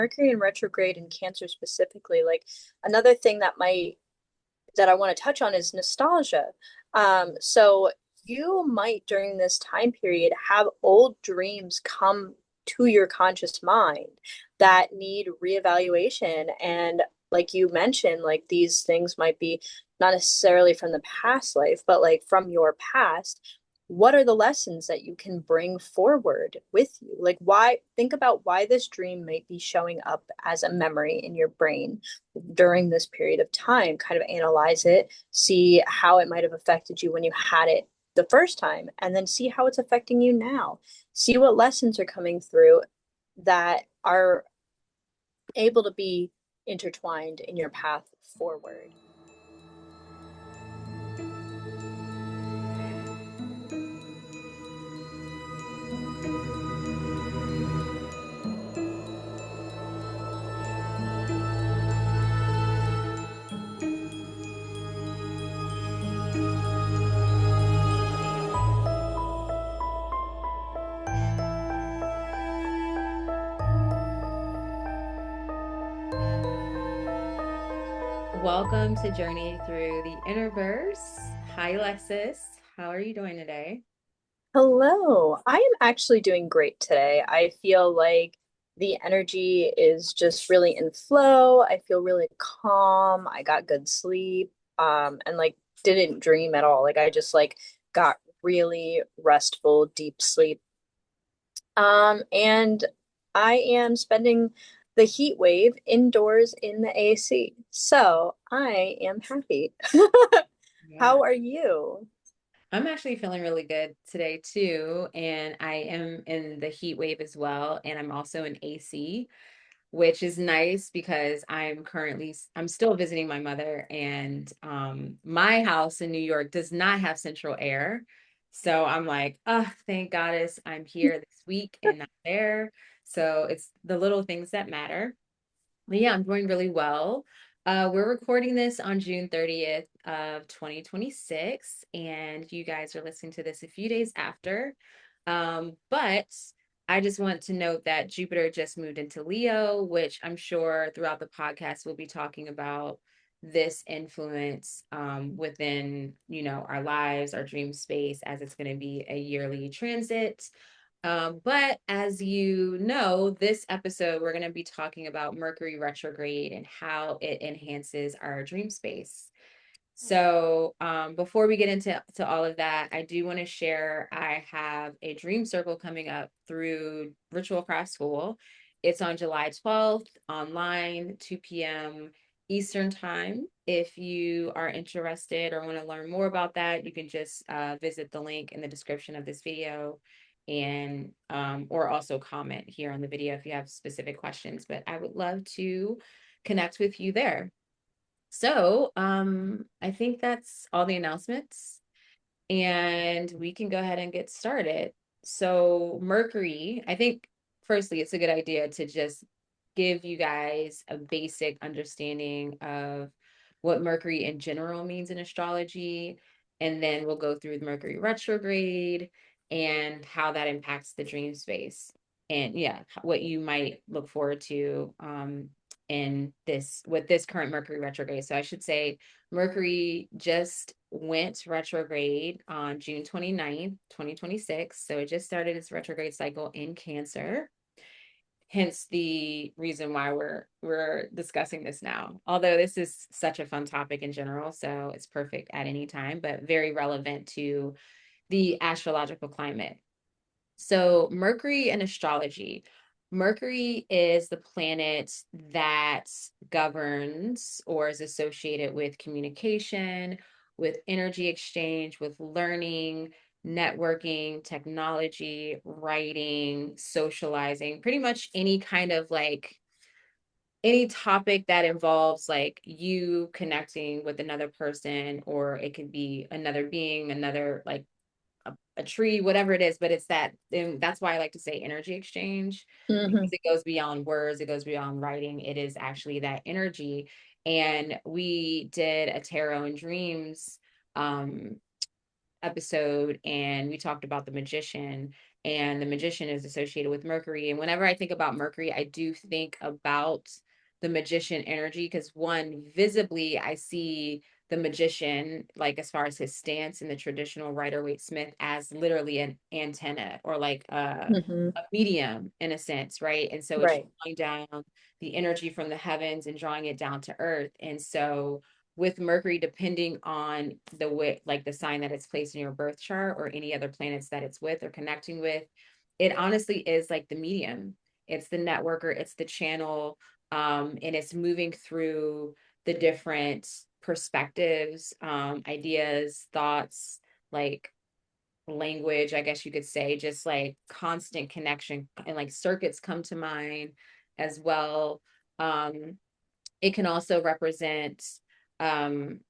Mercury in retrograde in Cancer specifically, like another thing that I want to touch on is nostalgia. So you might during this time period have old dreams come to your conscious mind that need reevaluation. And like you mentioned, like these things might be not necessarily from the past life, but like from your past. What are the lessons that you can bring forward with you? Like, why, think about why this dream might be showing up as a memory in your brain during this period of time, kind of analyze it, see how it might have affected you when you had it the first time, and then see how it's affecting you now. See what lessons are coming through that are able to be intertwined in your path forward. Welcome to Journey Through the Interverse. Hi, Alexis. How are you doing today? Hello. I am actually doing great today. I feel like the energy is just really in flow. I feel really calm. I got good sleep. And like didn't dream at all. Like I just like got really restful, deep sleep. And I am spending the heat wave indoors in the AC. So I am happy. Yeah. How are you? I'm actually feeling really good today too, and I am in the heat wave as well, and I'm also in AC, which is nice because I'm still visiting my mother, and my house in New York does not have central air. So I'm like, oh, thank goddess I'm here this week and not there. So it's the little things that matter. But yeah, I'm doing really well. We're recording this on June 30th of 2026, and you guys are listening to this a few days after. But I just want to note that Jupiter just moved into Leo, which I'm sure throughout the podcast we'll be talking about this influence within, our lives, our dream space, as it's going to be a yearly transit. But as you know, this episode, we're going to be talking about Mercury retrograde and how it enhances our dream space. So, before we get into all of that, I do want to share I have a dream circle coming up through Ritual Craft School. It's on July 12th, online, 2 p.m. Eastern Time. If you are interested or want to learn more about that, you can just visit the link in the description of this video and or also comment here on the video if you have specific questions. But I would love to connect with you there. So, I think that's all the announcements, and we can go ahead and get started. So, Mercury, I think firstly, it's a good idea to just give you guys a basic understanding of what Mercury in general means in astrology, and then we'll go through the Mercury retrograde and how that impacts the dream space. And yeah, what you might look forward to in this with this current Mercury retrograde. So I should say Mercury just went retrograde on June 29th, 2026. So it just started its retrograde cycle in Cancer. Hence the reason why we're discussing this now. Although this is such a fun topic in general, so it's perfect at any time, but very relevant to the astrological climate. So, Mercury and astrology. Mercury is the planet that governs or is associated with communication, with energy exchange, with learning, networking, technology, writing, socializing, pretty much any kind of like any topic that involves like you connecting with another person, or it could be another being, another like a tree, whatever it is, but it's that, and that's why I like to say energy exchange, because Hmm. it goes beyond words, it goes beyond writing. It is actually that energy. And we did a tarot and dreams um episode, and we talked about the magician, and the magician is associated with Mercury. And whenever I think about Mercury, I do think about the magician energy because one, visibly, I see the magician, like as far as his stance in the traditional Rider-Waite-Smith, as literally an antenna or like Hmm. a medium in a sense, right? And so it's Right. drawing down the energy from the heavens and drawing it down to earth. And so with Mercury, depending on the way, like the sign that it's placed in your birth chart or any other planets that it's with or connecting with, it honestly is like the medium. It's the networker, it's the channel, and it's moving through the different perspectives, ideas, thoughts, like language, I guess you could say, just like constant connection and like circuits come to mind as well. Um, it can also represent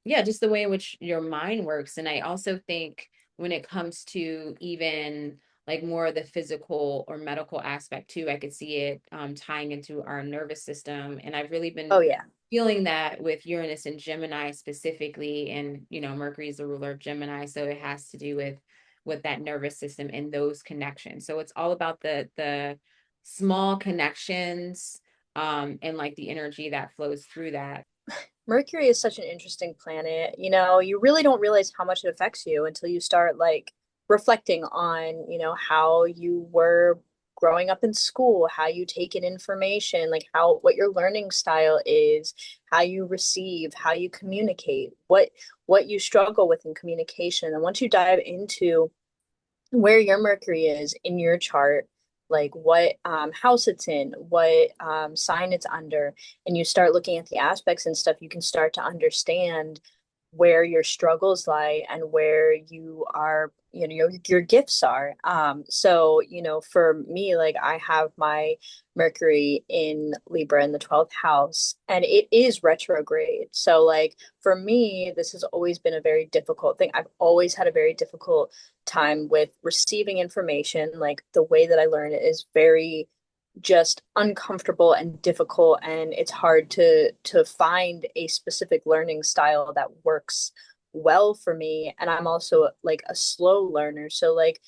yeah, just the way in which your mind works. And I also think when it comes to even like more of the physical or medical aspect too, I could see it tying into our nervous system. And I've really Oh been yeah. feeling that with Uranus and Gemini specifically. And you know, Mercury is the ruler of Gemini, so it has to do with that nervous system and those connections. So it's all about the small connections, and like the energy that flows through that. Mercury is such an interesting planet. You know, you really don't realize how much it affects you until you start like reflecting on, you know, how you were growing up in school, how you take in information, like how what your learning style is, how you receive, how you communicate, what you struggle with in communication. And once you dive into where your Mercury is in your chart, like what house it's in, what sign it's under, and you start looking at the aspects and stuff, you can start to understand where your struggles lie and where you are, you know, your gifts are. So, you know, for me, like I have my Mercury in Libra in the 12th house, and it is retrograde. So, like, for me, this has always been a very difficult thing. I've always had a very difficult time with receiving information. Like, the way that I learn it is very just uncomfortable and difficult, and it's hard to find a specific learning style that works well for me. And I'm also like a slow learner, so like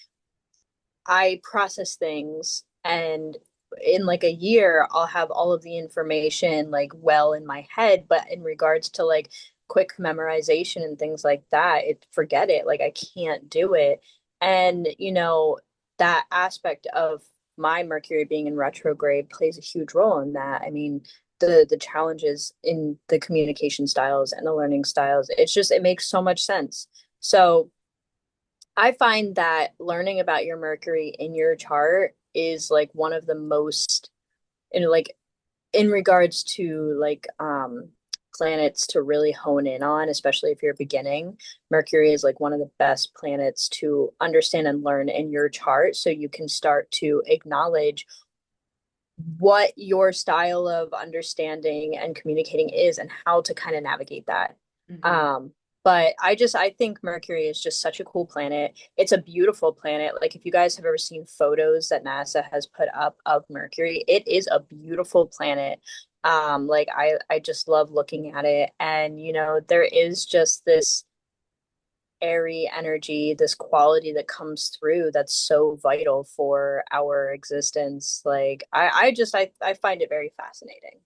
I process things, and in like a year I'll have all of the information like well in my head, but in regards to like quick memorization and things like that, it forget it, like I can't do it. And you know, that aspect of my Mercury being in retrograde plays a huge role in that. I mean, the challenges in the communication styles and the learning styles, it's just it makes so much sense. So I find that learning about your Mercury in your chart is like one of the most, in like in regards to like planets to really hone in on, especially if you're beginning. Mercury is like one of the best planets to understand and learn in your chart, so you can start to acknowledge what your style of understanding and communicating is and how to kind of navigate that. Mm-hmm. Um, but I think Mercury is just such a cool planet. It's a beautiful planet. Like if you guys have ever seen photos that NASA has put up of Mercury, it is a beautiful planet. Like I just love looking at it. And you know, there is just this airy energy, this quality that comes through that's so vital for our existence. Like I find it very fascinating.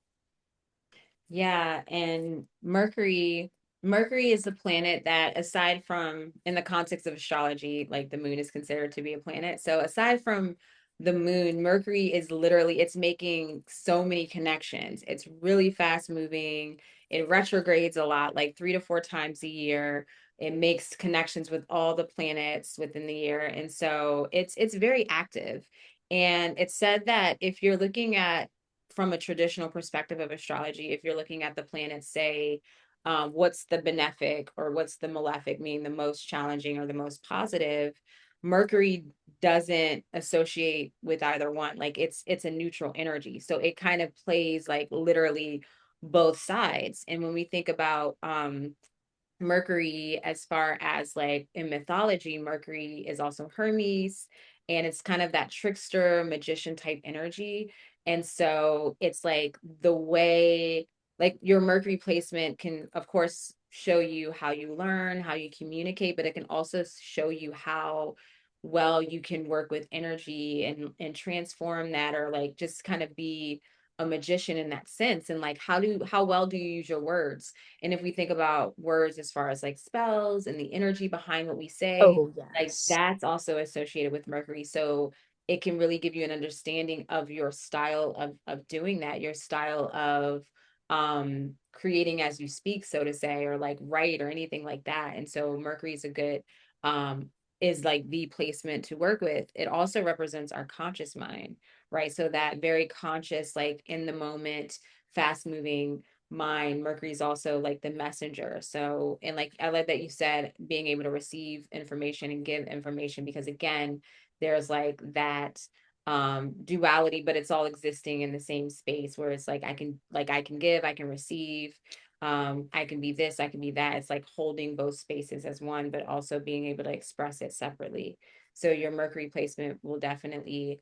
Yeah, and Mercury is the planet that, aside from in the context of astrology, like the moon is considered to be a planet. So aside from the moon, Mercury is literally, it's making so many connections. It's really fast moving. It retrogrades a lot, like 3 to 4 times a year. It makes connections with all the planets within the year. And so it's very active. And it's said that if you're looking at from a traditional perspective of astrology, if you're looking at the planets, say, what's the benefic or what's the malefic, meaning the most challenging or the most positive, Mercury doesn't associate with either one. Like it's a neutral energy. So it kind of plays like literally both sides. And when we think about Mercury, as far as like in mythology, Mercury is also Hermes, and it's kind of that trickster magician type energy. And so it's like the way, like your Mercury placement can, of course, show you how you learn, how you communicate, but it can also show you how well you can work with energy and transform that, or like just kind of be a magician in that sense. And like how well do you use your words? And if we think about words as far as like spells and the energy behind what we say, Oh, like yes. that's also associated with Mercury. So it can really give you an understanding of your style of doing that, your style of creating as you speak, so to say, or like write or anything like that. And so Mercury is a good um is like the placement to work with. It also represents our conscious mind, right? So that very conscious, like in the moment, fast moving mind. Mercury is also like the messenger. So, and like I like that you said being able to receive information and give information, because again, there's like that duality, but it's all existing in the same space where it's like I can give, I can receive, I can be this, I can be that. It's like holding both spaces as one, but also being able to express it separately. So your Mercury placement will definitely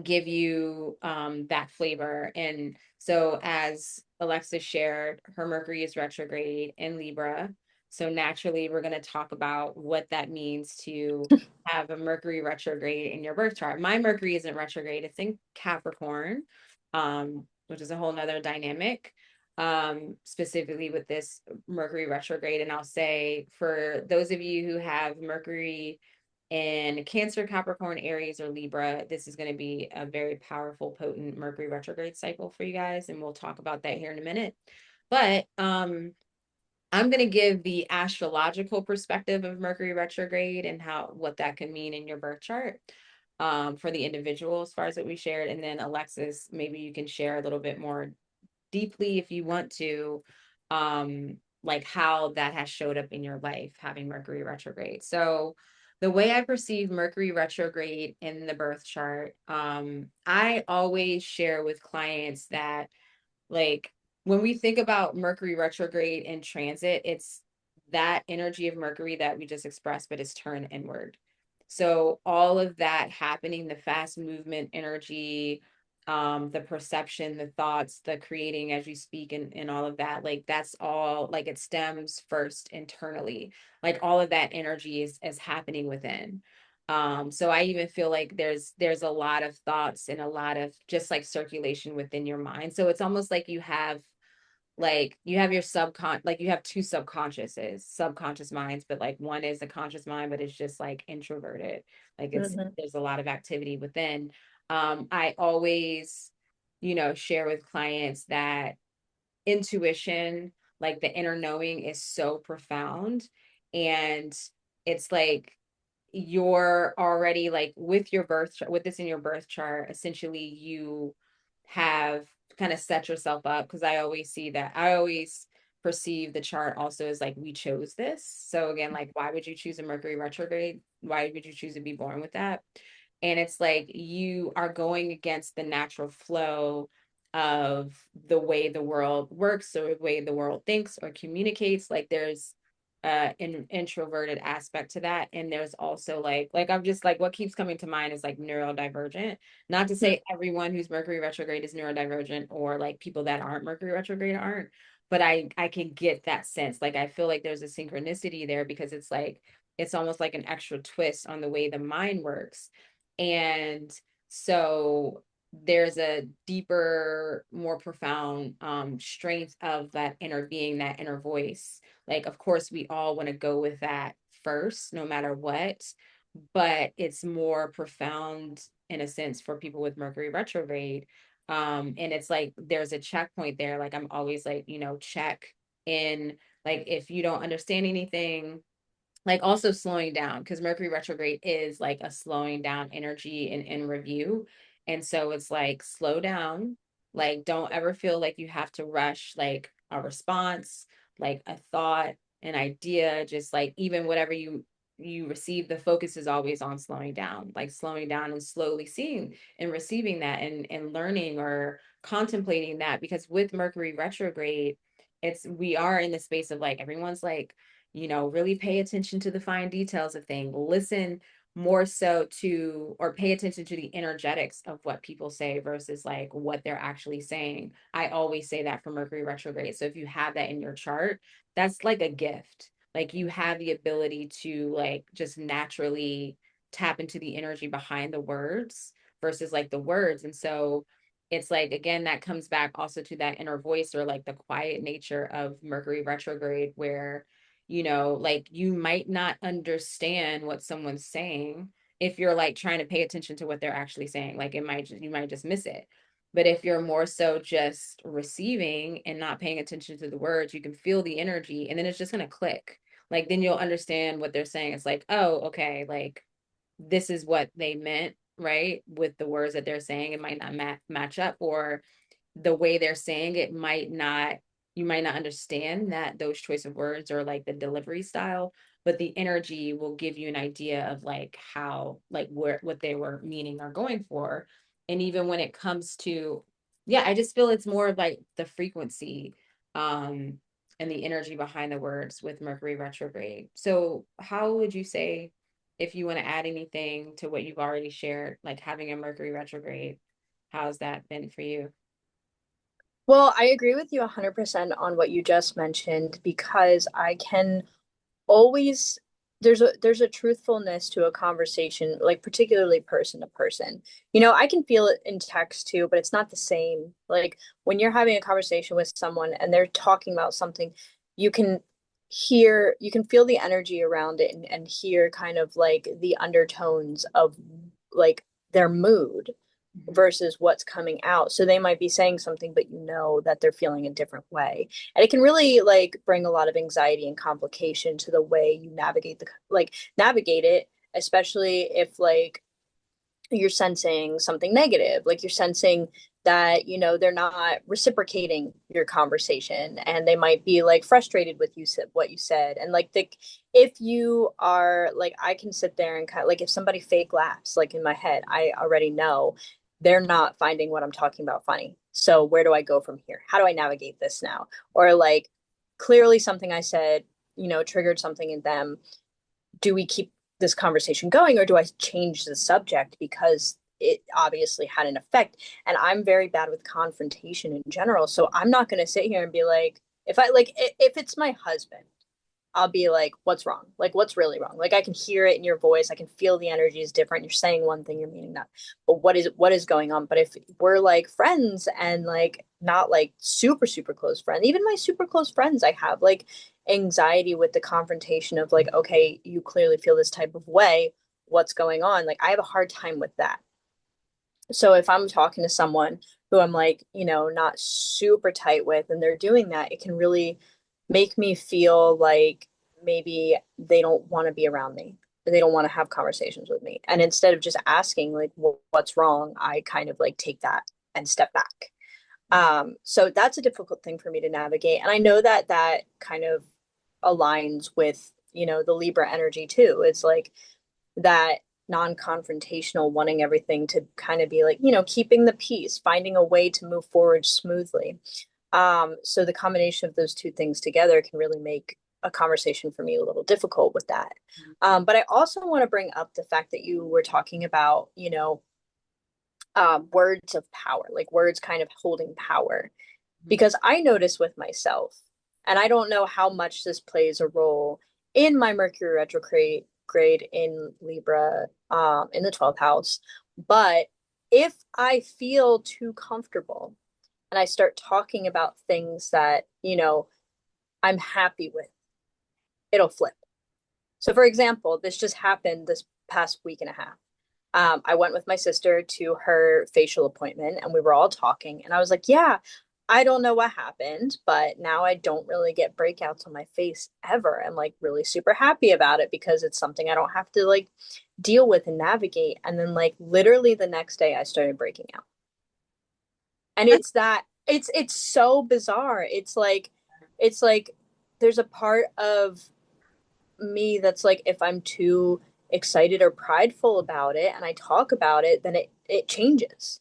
give you that flavor. And so, as Alexis shared, her Mercury is retrograde in Libra. So, naturally, we're going to talk about what that means to have a Mercury retrograde in your birth chart. My Mercury isn't retrograde, it's in Capricorn, which is a whole nother dynamic. Specifically with this Mercury retrograde. And I'll say for those of you who have Mercury in Cancer, Capricorn, Aries, or Libra, this is going to be a very powerful, potent Mercury retrograde cycle for you guys. And we'll talk about that here in a minute. But I'm going to give the astrological perspective of Mercury retrograde and how what that can mean in your birth chart for the individual as far as what we shared. And then Alexis, maybe you can share a little bit more deeply if you want to, like how that has showed up in your life having Mercury retrograde. So the way I perceive Mercury retrograde in the birth chart, I always share with clients that like when we think about Mercury retrograde in transit, it's that energy of Mercury that we just expressed, but it's turned inward. So all of that happening, the fast movement energy, the perception, the thoughts, the creating as you speak, and all of that, like that's all like it stems first internally. Like all of that energy is happening within. So I even feel like there's a lot of thoughts and a lot of just like circulation within your mind. So it's almost like you have your like you have two subconscious minds, but like one is a conscious mind, but it's just like introverted. Like it's Hmm. there's a lot of activity within. I always, share with clients that intuition, like the inner knowing is so profound. And it's like you're already like with your birth chart, with this in your birth chart, essentially you have kind of set yourself up, because I always perceive the chart also as like we chose this. So again, like why would you choose a Mercury retrograde? Why would you choose to be born with that? And it's like you are going against the natural flow of the way the world works or the way the world thinks or communicates. Like there's an introverted aspect to that, and there's also like I'm just like what keeps coming to mind is like neurodivergent. Not to say everyone who's Mercury retrograde is neurodivergent, or like people that aren't Mercury retrograde aren't, but I can get that sense. Like I feel like there's a synchronicity there, because it's like it's almost like an extra twist on the way the mind works. And so there's a deeper, more profound strength of that inner being, that inner voice. Like, of course, we all want to go with that first, no matter what, but it's more profound in a sense for people with Mercury retrograde. And it's like there's a checkpoint there. Like, I'm always like, check in. Like, if you don't understand anything, like also slowing down, because Mercury retrograde is like a slowing down energy in review. And so it's like slow down, like don't ever feel like you have to rush like a response, like a thought, an idea, just like even whatever you receive, the focus is always on slowing down and slowly seeing and receiving that and learning or contemplating that. Because with Mercury retrograde, we are in the space of like everyone's like, really pay attention to the fine details of things. Listen more so to, or pay attention to the energetics of what people say versus like what they're actually saying. I always say that for Mercury retrograde. So if you have that in your chart, that's like a gift. Like you have the ability to like just naturally tap into the energy behind the words versus like the words. And so it's like, again, that comes back also to that inner voice or like the quiet nature of Mercury retrograde, where, like you might not understand what someone's saying if you're like trying to pay attention to what they're actually saying. Like you might just miss it. But if you're more so just receiving and not paying attention to the words, you can feel the energy and then it's just going to click. Like then you'll understand what they're saying. It's like, oh, okay, like this is what they meant, right? With the words that they're saying, it might not match up, or the way they're saying it might not, you might not understand that those choice of words or like the delivery style, but the energy will give you an idea of like how, like where, what they were meaning or going for. And even when it comes to, yeah, I just feel it's more of like the frequency, um and the energy behind the words with Mercury retrograde. So how would you say, if you want to add anything to what you've already shared, like having a Mercury retrograde, how's that been for you? Well, I agree with you 100% on what you just mentioned because I can always there's a truthfulness to a conversation, like particularly person to person. I can feel it in text too, but it's not the same. Like when you're having a conversation with someone and they're talking about something, you can you can feel the energy around it and hear kind of like the undertones of like their mood Mhm. versus what's coming out. So they might be saying something, but you know that they're feeling a different way. And it can really like bring a lot of anxiety and complication to the way you navigate it, especially if like you're sensing something negative, like you're sensing that they're not reciprocating your conversation and they might be like frustrated with you said what you said. And like if you are like, I can sit there and kind of like, if somebody fake laughs like in my head, I already know they're not finding what I'm talking about funny. So where do I go from here? How do I navigate this now? Or like clearly something I said triggered something in them. Do we keep this conversation going or do I change the subject because it obviously had an effect? And I'm very bad with confrontation in general. So I'm not going to sit here and be like, if it's my husband, I'll be like, what's wrong? Like, what's really wrong? Like, I can hear it in your voice. I can feel the energy is different. You're saying one thing, you're meaning that. But what is going on? But if we're like friends and like not like super, super close friends, even my super close friends, I have like anxiety with the confrontation of like, okay, you clearly feel this type of way. What's going on? Like, I have a hard time with that. So if I'm talking to someone who I'm like, not super tight with and they're doing that, it can really make me feel like maybe they don't want to be around me. They don't want to have conversations with me. And instead of just asking like what's wrong, I kind of like take that and step back. So that's a difficult thing for me to navigate. And I know that that kind of aligns with, the Libra energy too. It's like that non-confrontational, wanting everything to kind of be like, keeping the peace, finding a way to move forward smoothly. So the combination of those two things together can really make a conversation for me a little difficult with that. But I also want to bring up the fact that you were talking about, words of power, like words kind of holding power. Because I notice with myself, and I don't know how much this plays a role in my Mercury retrograde grade in Libra, in the 12th house, but if I feel too comfortable and I start talking about things that, I'm happy with, it'll flip. So, for example, this just happened this past week and a half. I went with my sister to her facial appointment and we were all talking. And I was like, yeah, I don't know what happened, but now I don't really get breakouts on my face ever. I'm like really super happy about it because it's something I don't have to like deal with and navigate. And then, like, literally the next day, I started breaking out. And That's it's so bizarre. It's like there's a part of me that's like, if I'm too excited or prideful about it and I talk about it, then it changes.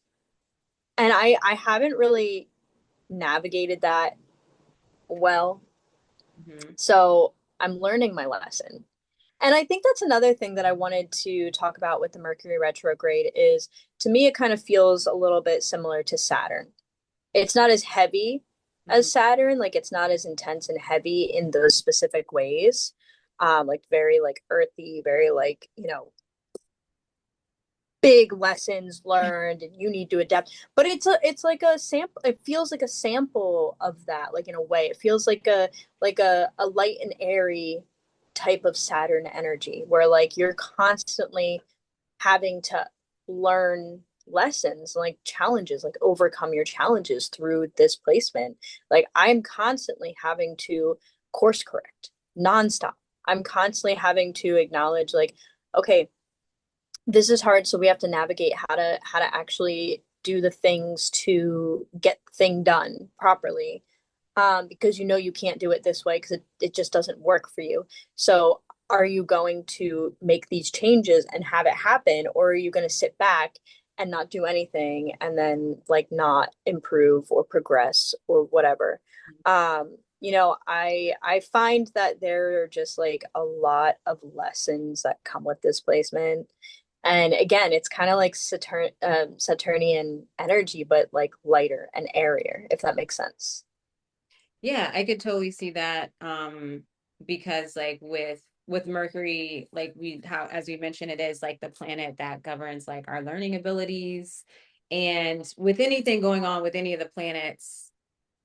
And I haven't really navigated that well. mhm, So I'm learning my lesson. And I think that's another thing that I wanted to talk about with the Mercury retrograde is, to me it kind of feels a little bit similar to Saturn. It's not as heavy mhm, as Saturn, like it's not as intense and heavy in those specific ways. Like very like earthy, very like, big lessons learned and you need to adapt. But it's like a sample. It feels like a sample of that, like in a way. It feels like a light and airy type of Saturn energy where like you're constantly having to learn lessons, like challenges, like overcome your challenges through this placement. Like I'm constantly having to course correct nonstop. I'm constantly having to acknowledge like, okay, this is hard, so we have to navigate how to actually do the things to get the thing done properly, because you know you can't do it this way because it just doesn't work for you. So are you going to make these changes and have it happen, or are you going to sit back and not do anything and then like not improve or progress or whatever? I find that there are just like a lot of lessons that come with this placement. And again, it's kind of like Saturnian energy, but like lighter and airier, if that makes sense. Yeah, I could totally see that. Because like with Mercury, like we how as we mentioned, it is like the planet that governs like our learning abilities. And with anything going on with any of the planets,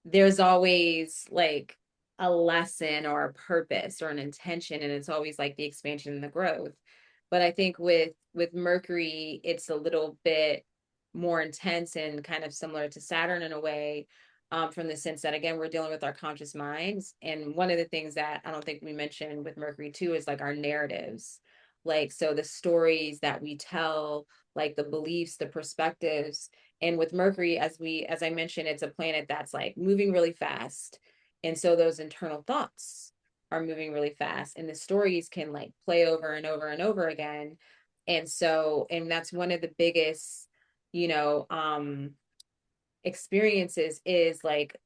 there's always like a lesson or a purpose or an intention, and it's always like the expansion and the growth. But I think with Mercury, it's a little bit more intense and kind of similar to Saturn in a way, from the sense that again we're dealing with our conscious minds. And one of the things that I don't think we mentioned with Mercury too is like our narratives, like so the stories that we tell, like the beliefs, the perspectives. And with Mercury, as I mentioned, it's a planet that's like moving really fast. And so those internal thoughts are moving really fast. And the stories can like play over and over and over again. And that's one of the biggest, you know, experiences is like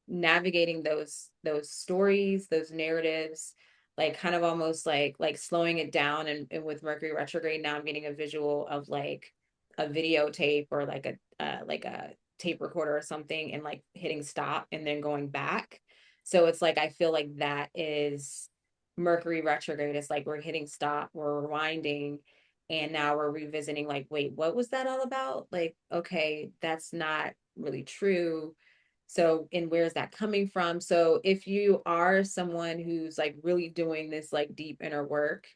navigating those stories, those narratives, like kind of almost like slowing it down. And with Mercury retrograde, now I'm getting a visual of like a videotape or like a tape recorder or something, and like hitting stop and then going back. So it's like I feel like that is Mercury retrograde. It's like we're hitting stop, we're rewinding, and now we're revisiting like, wait, what was that all about? Like, okay, that's not really true. So, and where's that coming from? So, if you are someone who's like really doing this like deep inner work,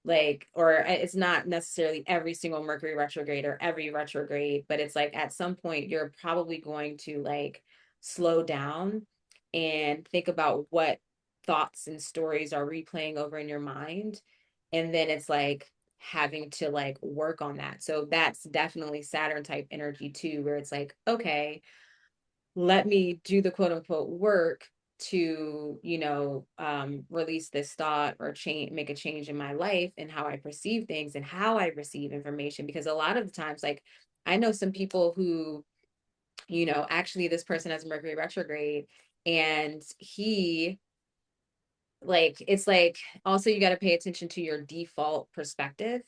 like, or it's not necessarily every single Mercury retrograde or every retrograde, but it's like at some point you're probably going to like slow down and think about what thoughts and stories are replaying over in your mind. And then it's like having to like work on that. So, that's definitely Saturn type energy too, where it's like, okay, let me do the quote unquote work to release this thought or change, make a change in my life and how I perceive things and how I receive information. Because a lot of the times, like, I know some people who, actually this person has Mercury retrograde, and he, like, it's like also you got to pay attention to your default perspective,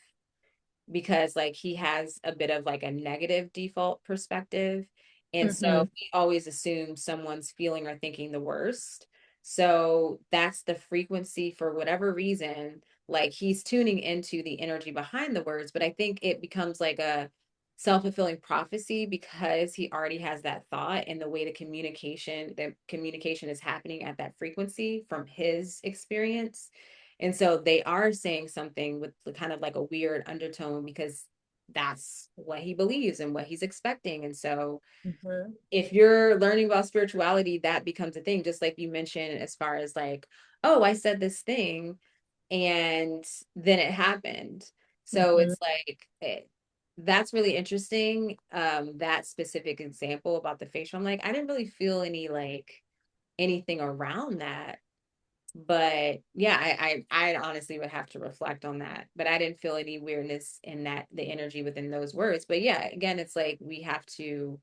because like he has a bit of like a negative default perspective. And so Mm-hmm. he always assumes someone's feeling or thinking the worst. So that's the frequency for whatever reason. Like he's tuning into the energy behind the words, but I think it becomes like a self-fulfilling prophecy because he already has that thought, and the communication is happening at that frequency from his experience. And so they are saying something with kind of like a weird undertone because that's what he believes and what he's expecting. And so Mm-hmm. if you're learning about spirituality, that becomes a thing, just like you mentioned, as far as like, oh, I said this thing and then it happened. So Mm-hmm. it's like, that's really interesting. That specific example about the facial, I'm like, I didn't really feel any like anything around that. But yeah, I honestly would have to reflect on that. But I didn't feel any weirdness in that, the energy within those words. But yeah, again, it's like we have to,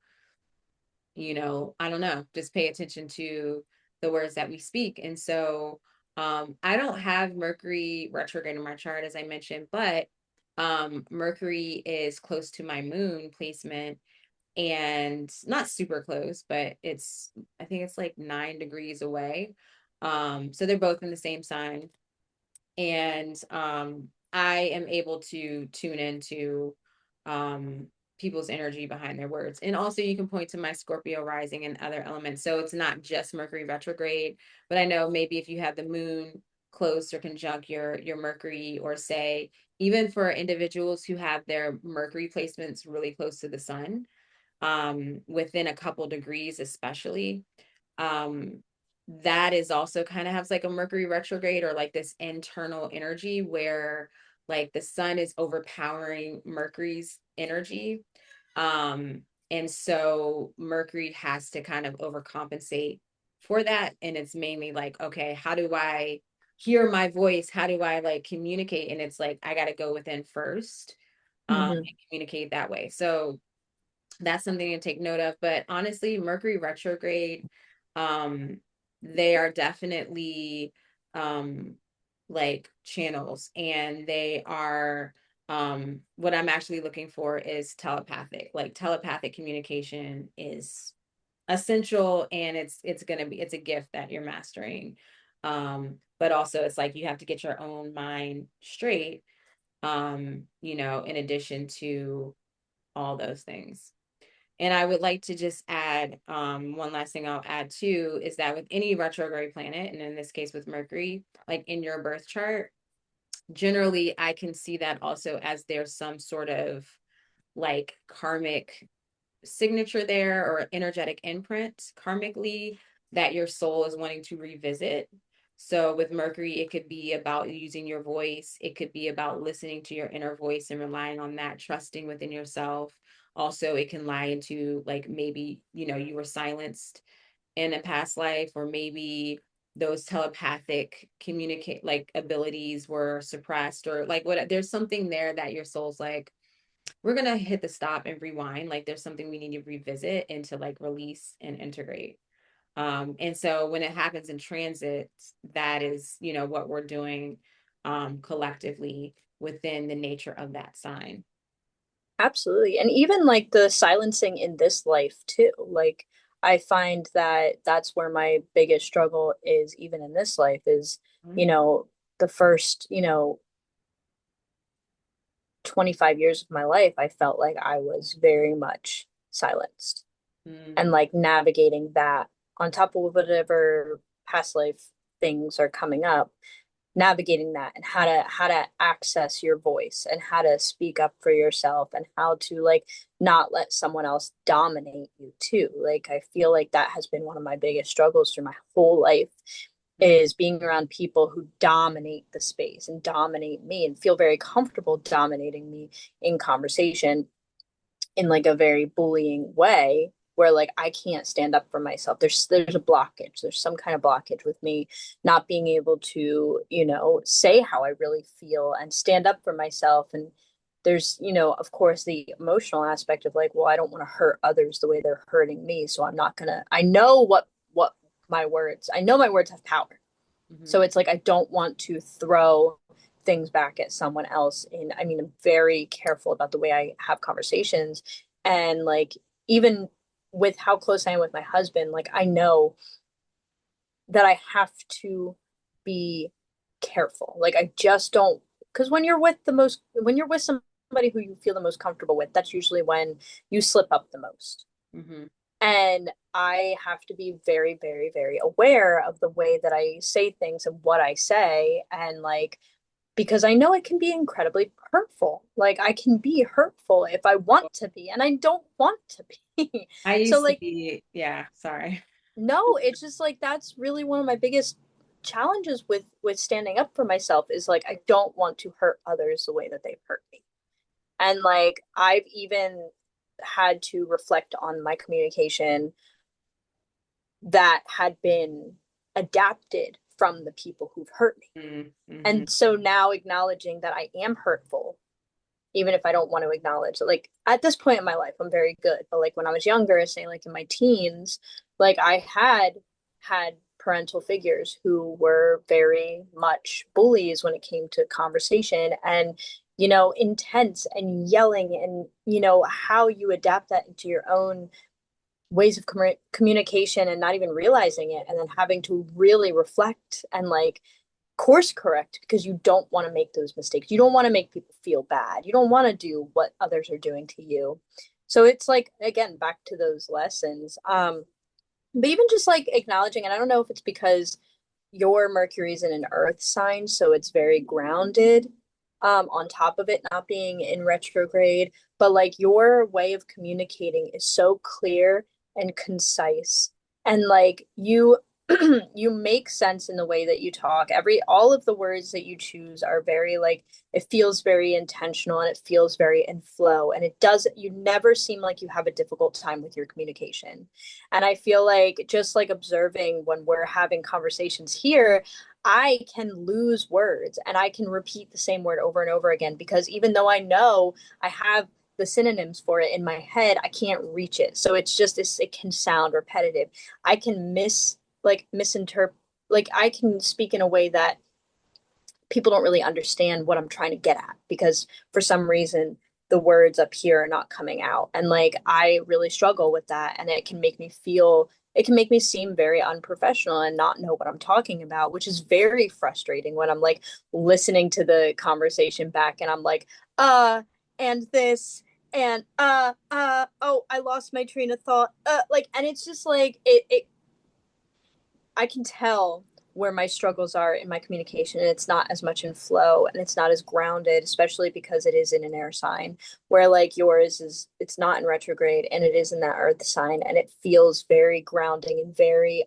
I don't know, just pay attention to the words that we speak. And so I don't have Mercury retrograde in my chart, as I mentioned, but Mercury is close to my moon placement, and not super close, but I think it's like 9 degrees away. So they're both in the same sign. And I am able to tune into um people's energy behind their words. And also you can point to my Scorpio rising and other elements. So it's not just Mercury retrograde, but I know maybe if you have the moon close or conjunct your Mercury, or say even for individuals who have their Mercury placements really close to the sun, within a couple degrees especially, um that is also kind of has like a Mercury retrograde, or like this internal energy where like the sun is overpowering Mercury's energy. And so Mercury has to kind of overcompensate for that. And it's mainly like, okay, how do I hear my voice? How do I like communicate? And it's like, I got to go within first, Hmm. and communicate that way. So that's something to take note of. But honestly, Mercury retrograde, um, they are definitely um like channels, and they are what I'm actually looking for is telepathic. Like telepathic communication is essential, and it's a gift that you're mastering. But also it's like you have to get your own mind straight, in addition to all those things. And I would like to just add one last thing I'll add too is that with any retrograde planet, and in this case with Mercury, like in your birth chart, generally I can see that also as there's some sort of like karmic signature there, or energetic imprint karmically, that your soul is wanting to revisit. So with Mercury, it could be about using your voice. It could be about listening to your inner voice and relying on that, trusting within yourself. Also, it can lie into like maybe, you were silenced in a past life, or maybe those telepathic communicate like abilities were suppressed, or like what there's something there that your soul's like, we're gonna hit the stop and rewind. Like there's something we need to revisit and to like release and integrate. And so when it happens in transit, that is, what we're doing collectively within the nature of that sign. Absolutely. And even like the silencing in this life too. Like I find that that's where my biggest struggle is even in this life is, you know, the first, 25 years of my life, I felt like I was very much silenced and Mm-hmm. like navigating that on top of whatever past life things are coming up, navigating that and how to access your voice and how to speak up for yourself and how to like not let someone else dominate you too. Like I feel like that has been one of my biggest struggles through my whole life is being around people who dominate the space and dominate me and feel very comfortable dominating me in conversation in like a very bullying way where like I can't stand up for myself. There's a blockage. There's some kind of blockage with me not being able to, say how I really feel and stand up for myself. And there's, of course, the emotional aspect of like, well, I don't want to hurt others the way they're hurting me. So I'm not gonna, I know what I know my words have power. Mm-hmm. So it's like I don't want to throw things back at someone else. And I mean, I'm very careful about the way I have conversations. And like, even with how close I am with my husband, like, I know that I have to be careful. Like, I just don't, because when you're with somebody who you feel the most comfortable with, that's usually when you slip up the most. Mm-hmm. And I have to be very, very, very aware of the way that I say things and what I say. And like, because I know it can be incredibly hurtful. Like, I can be hurtful if I want to be, and I don't want to be. I So, used to like, be, yeah, sorry. no, it's just like that's really one of my biggest challenges with standing up for myself is like I don't want to hurt others the way that they've hurt me. And like I've even had to reflect on my communication that had been adapted from the people who've hurt me. Mm-hmm. And so now acknowledging that I am hurtful, even if I don't want to acknowledge it. Like at this point in my life, I'm very good. But like when I was younger, say like in my teens, like I had parental figures who were very much bullies when it came to conversation and intense and yelling and how you adapt that into your own ways of communication and not even realizing it and then having to really reflect and like course correct because you don't want to make those mistakes. You don't want to make people feel bad. You don't want to do what others are doing to you. So it's like, again, back to those lessons. But even just like acknowledging, and I don't know if it's because your Mercury's in an earth sign, so it's very grounded, on top of it not being in retrograde, but like your way of communicating is so clear and concise. And like you make sense in the way that you talk. All of the words that you choose are very like it feels very intentional and it feels very in flow. And you never seem like you have a difficult time with your communication. And I feel like just like observing when we're having conversations here, I can lose words and I can repeat the same word over and over again because even though I know I have the synonyms for it in my head, I can't reach it. So it can sound repetitive. I can misinterpret, like I can speak in a way that people don't really understand what I'm trying to get at because for some reason the words up here are not coming out. And like I really struggle with that and it can make me seem very unprofessional and not know what I'm talking about, which is very frustrating when I'm like listening to the conversation back and I'm like, and this and oh, I lost my train of thought. Like and it's just like it I can tell where my struggles are in my communication and it's not as much in flow and it's not as grounded, especially because it is in an air sign where like yours is it's not in retrograde and it is in that earth sign and it feels very grounding and very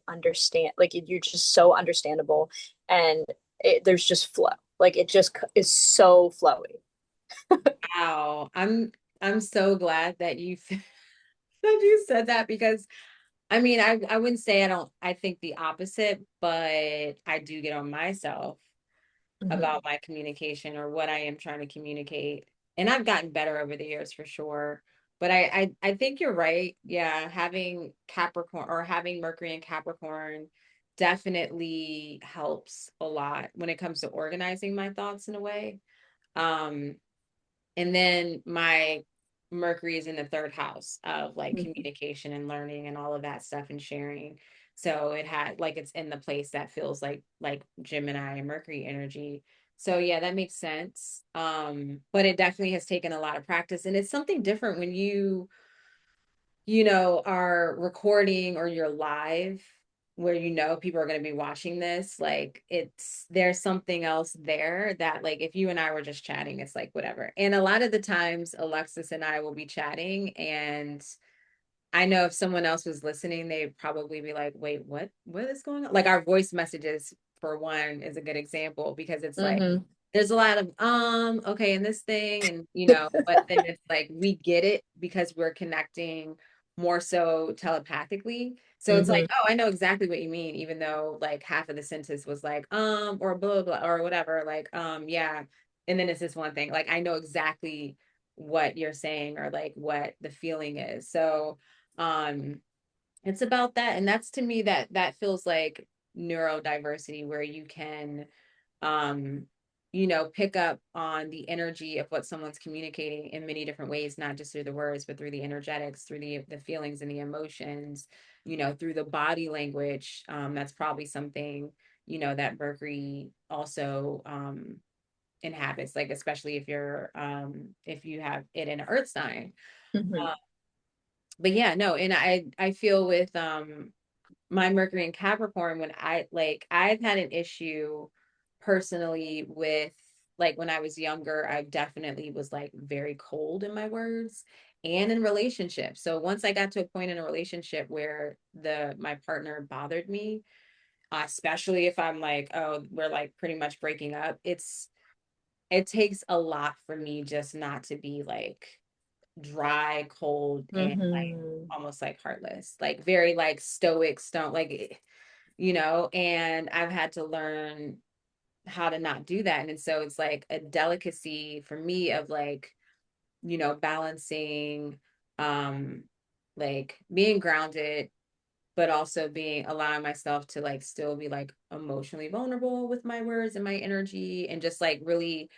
you're just so understandable and there's just flow, like it just is so flowy. Wow. I'm so glad that you that you said that because I mean, I wouldn't say I think the opposite, but I do get on myself Mm-hmm. about my communication or what I am trying to communicate. And I've gotten better over the years for sure. But I think you're right. Yeah, having Capricorn or having Mercury in Capricorn definitely helps a lot when it comes to organizing my thoughts in a way. Um, and then my Mercury is in the third house of like Mm-hmm. communication and learning and all of that stuff and sharing. So it had like it's in the place that feels like Gemini and Mercury energy. So yeah, that makes sense. But it definitely has taken a lot of practice and it's something different when are recording or you're live where people are going to be watching this, like there's something else there that like if you and I were just chatting, it's like whatever. And a lot of the times Alexis and I will be chatting and I know if someone else was listening, they'd probably be like, wait, what is going on? Like our voice messages, for one, is a good example because it's like Mm-hmm. there's a lot of okay, and this thing, and but then it's like we get it because we're connecting more so telepathically. So it's like, Mm-hmm. oh, I know exactly what you mean, even though like half of the sentence was like, or blah blah or whatever, like, yeah. And then it's this one thing, like I know exactly what you're saying or like what the feeling is. So um, it's about that. And that's to me that feels like neurodiversity where you can um pick up on the energy of what someone's communicating in many different ways, not just through the words, but through the energetics, through the feelings and the emotions, through the body language. That's probably something, that Mercury also inhabits, like especially if you have it in an earth sign. Mm-hmm. But yeah, no, and I feel with my Mercury in Capricorn when I've had an issue personally with like when I was younger, I definitely was like very cold in my words and in relationships. So once I got to a point in a relationship where the my partner bothered me, especially if I'm like, oh, we're like pretty much breaking up, it takes a lot for me just not to be like dry, cold, and like Mm-hmm. almost like heartless, like very like stoic, stone, like, and I've had to learn how to not do that. And so it's like a delicacy for me of like, balancing, um, like being grounded, but also allowing myself to like still be like emotionally vulnerable with my words and my energy and just like really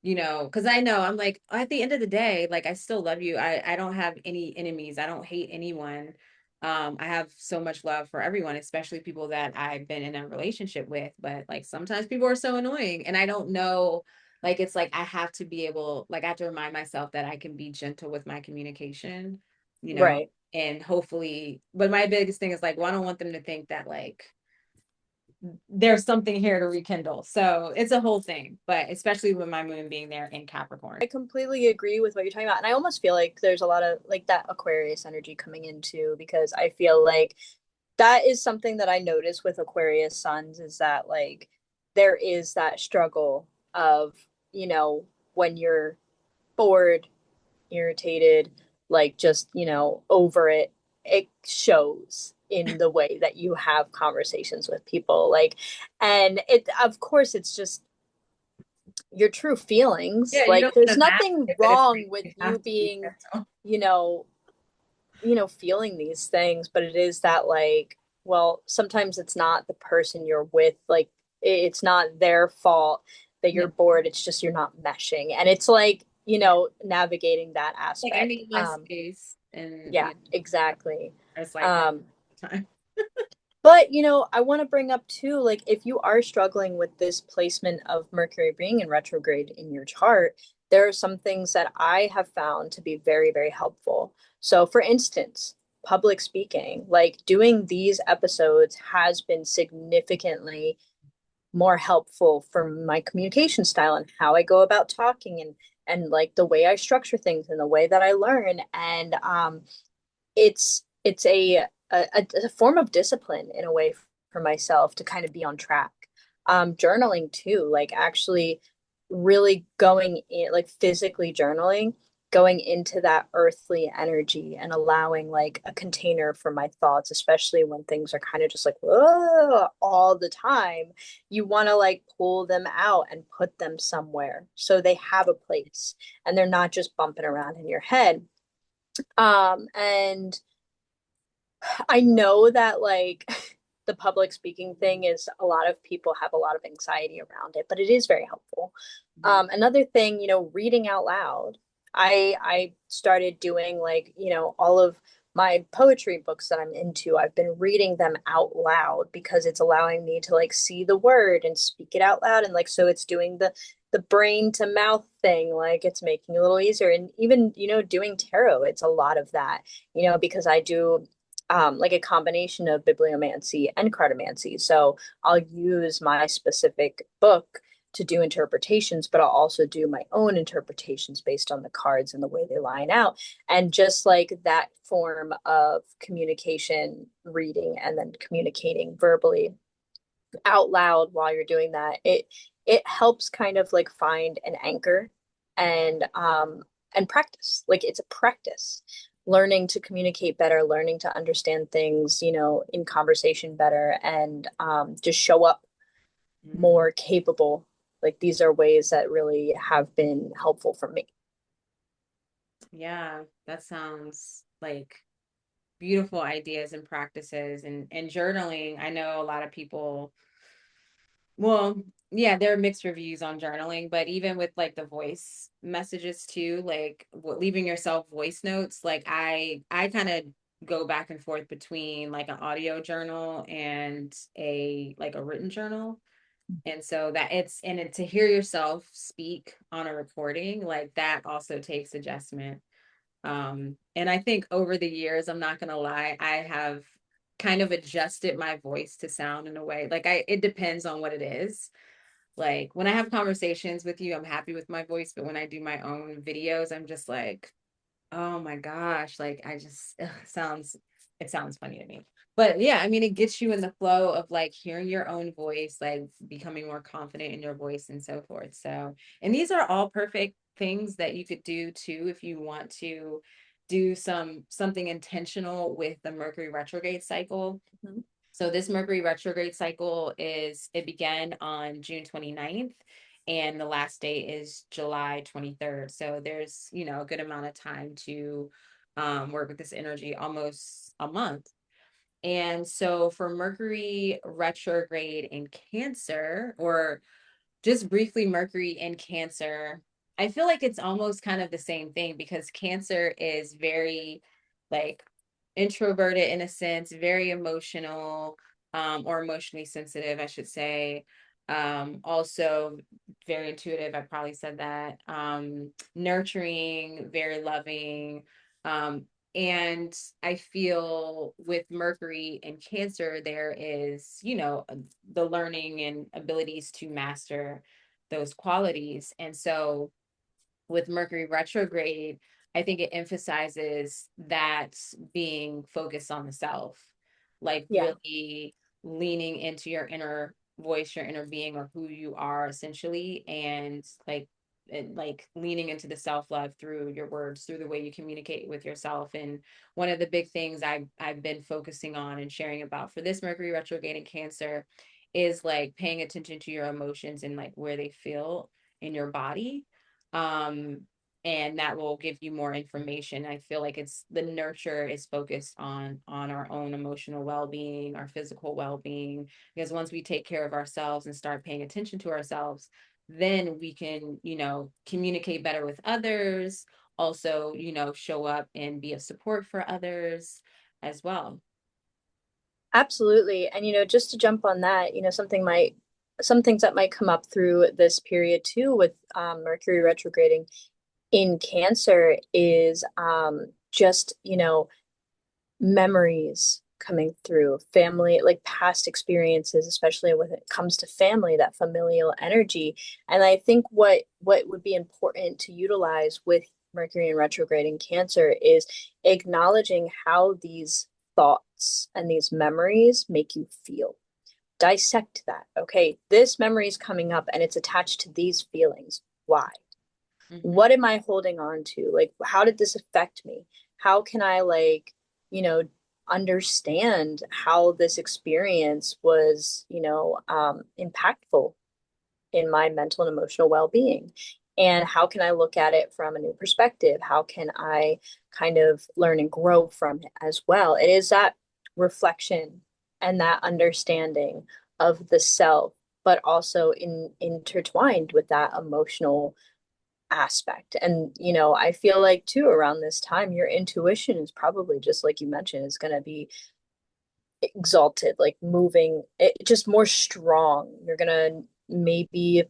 because I know I'm like at the end of the day, like I still love you. I don't have any enemies. I don't hate anyone. I have so much love for everyone, especially people that I've been in a relationship with. But like sometimes people are so annoying and I don't know, like it's like I have to be able, like I have to remind myself that I can be gentle with my communication, you know, Right. and hopefully, but my biggest thing is like, well, I don't want them to think that like there's something here to rekindle. So it's a whole thing, but especially with my moon being there in Capricorn. I completely agree with what you're talking about. And I almost feel like there's a lot of like that Aquarius energy coming in too, because I feel like that is something that I notice with Aquarius suns is that like there is that struggle of, you know, when you're bored, irritated, like just, over it, it shows in the way that you have conversations with people. Like, and it, of course, it's just your true feelings. Yeah, you Like, don't there's want to mask nothing it, but it's like wrong with you have you to be being, gentle. you know, feeling these things, but it is that like, well, sometimes it's not the person you're with, like it's not their fault that Yeah, you're bored, it's just you're not meshing. And it's like, yeah. navigating that Like I aspect. need my space, and Yeah, exactly. it's like that Um, time. but I want to bring up too, like if you are struggling with this placement of Mercury being in retrograde in your chart, there are some things that I have found to be very, very helpful. So, for instance, public speaking, like doing these episodes has been significantly more helpful for my communication style and how I go about talking and like the way I structure things and the way that I learn. And it's a form of discipline in a way for myself to kind of be on track. Journaling too, like actually really going in, like physically journaling, going into that earthly energy and allowing like a container for my thoughts, especially when things are kind of just like "Whoa," all the time. You want to like pull them out and put them somewhere so they have a place and they're not just bumping around in your head. And I know that like the public speaking thing is a lot of people have a lot of anxiety around it, but it is very helpful. Mhm. Another thing, reading out loud. I started doing like, all of my poetry books that I'm into. I've been reading them out loud because it's allowing me to like see the word and speak it out loud and like so it's doing the brain to mouth thing, like it's making it a little easier. And even, doing tarot, it's a lot of that, because I do like a combination of bibliomancy and cartomancy. So I'll use my specific book to do interpretations, but I'll also do my own interpretations based on the cards and the way they line out. And just like that form of communication, reading, and then communicating verbally out loud while you're doing that, it helps kind of like find an anchor and practice. Like it's a practice. Learning to communicate better, learning to understand things, in conversation better, and just show up Mhm. more capable. Like these are ways that really have been helpful for me. Yeah, that sounds like beautiful ideas and practices and journaling. I know a lot of people, well, yeah, there are mixed reviews on journaling, but even with like the voice messages too, like leaving yourself voice notes, like I kind of go back and forth between like an audio journal and a like a written journal. And so that it's and it, to hear yourself speak on a recording, like that also takes adjustment. And I think over the years, I'm not gonna lie, I have kind of adjusted my voice to sound in a way. Like it depends on what it is. Like when I have conversations with you, I'm happy with my voice, but when I do my own videos, I'm just like, oh my gosh, like I just it sounds funny to me. But yeah, I mean it gets you in the flow of like hearing your own voice, like becoming more confident in your voice and so forth. So, and these are all perfect things that you could do too if you want to do something intentional with the Mercury retrograde cycle. Mhm. So this Mercury retrograde cycle it began on June 29th and the last day is July 23rd. So there's, a good amount of time to work with this energy, almost a month. And so for Mercury retrograde in Cancer, or just briefly Mercury in Cancer, I feel like it's almost kind of the same thing because Cancer is very like introverted in a sense, very emotional, or emotionally sensitive, I should say. Also very intuitive, I probably said that. Nurturing, very loving. Um, and I feel with Mercury and Cancer, there is, the learning and abilities to master those qualities. And so with Mercury retrograde, I think it emphasizes that being focused on the self, like Yeah. really leaning into your inner voice, your inner being, or who you are essentially, and like leaning into the self-love through your words, through the way you communicate with yourself. And one of the big things I've been focusing on and sharing about for this Mercury retrograde in Cancer is like paying attention to your emotions and like where they feel in your body, um and that will give you more information. I feel like it's the nurture is focused on our own emotional well-being, our physical well-being, because once we take care of ourselves and start paying attention to ourselves, then we can, communicate better with others, also, show up and be a support for others as well. Absolutely. And just to jump on that, some things that might come up through this period too with Mercury retrograding in Cancer is just, memories coming through, family, like past experiences, especially when it comes to family, that familial energy. And I think what would be important to utilize with Mercury in retrograde in Cancer is acknowledging how these thoughts and these memories make you feel. Dissect that. Okay, this memory is coming up and it's attached to these feelings. Why? Hmm. What am I holding on to? Like, how did this affect me? How can I, like, you know, understand how this experience was, impactful in my mental and emotional well-being? And how can I look at it from a new perspective? How can I kind of learn and grow from it as well? It is that reflection and that understanding of the self, but also intertwined with that emotional aspect. And, I feel like too around this time, your intuition is probably just like you mentioned, is going to be exalted, like moving, just more strong. You're going to maybe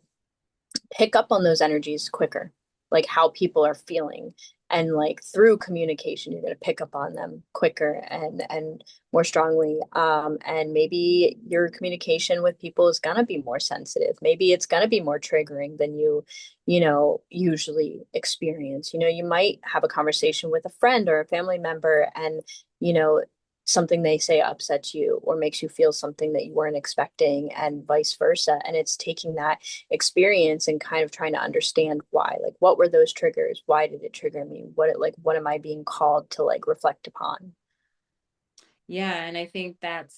pick up on those energies quicker, like how people are feeling. And like through communication, you're going to pick up on them quicker and more strongly. And maybe your communication with people is going to be more sensitive. Maybe it's going to be more triggering than usually experience. You might have a conversation with a friend or a family member, and you know, something they say upsets you or makes you feel something that you weren't expecting, and vice versa. And it's taking that experience and kind of trying to understand why, like what were those triggers, why did it trigger me, what am I being called to like reflect upon. Yeah, and I think that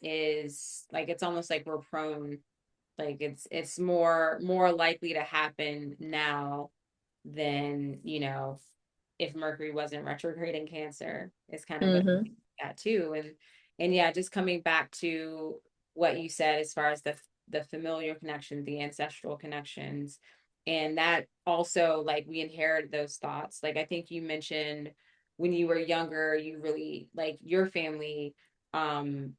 is like it's almost like we're prone, like it's more likely to happen now than, if Mercury wasn't retrograde in Cancer, is kind of what Mm-hmm. that too. And yeah, just coming back to what you said as far as the familiar connections, the ancestral connections, and that also, like, we inherit those thoughts. Like, I think you mentioned when you were younger, you really like your family, um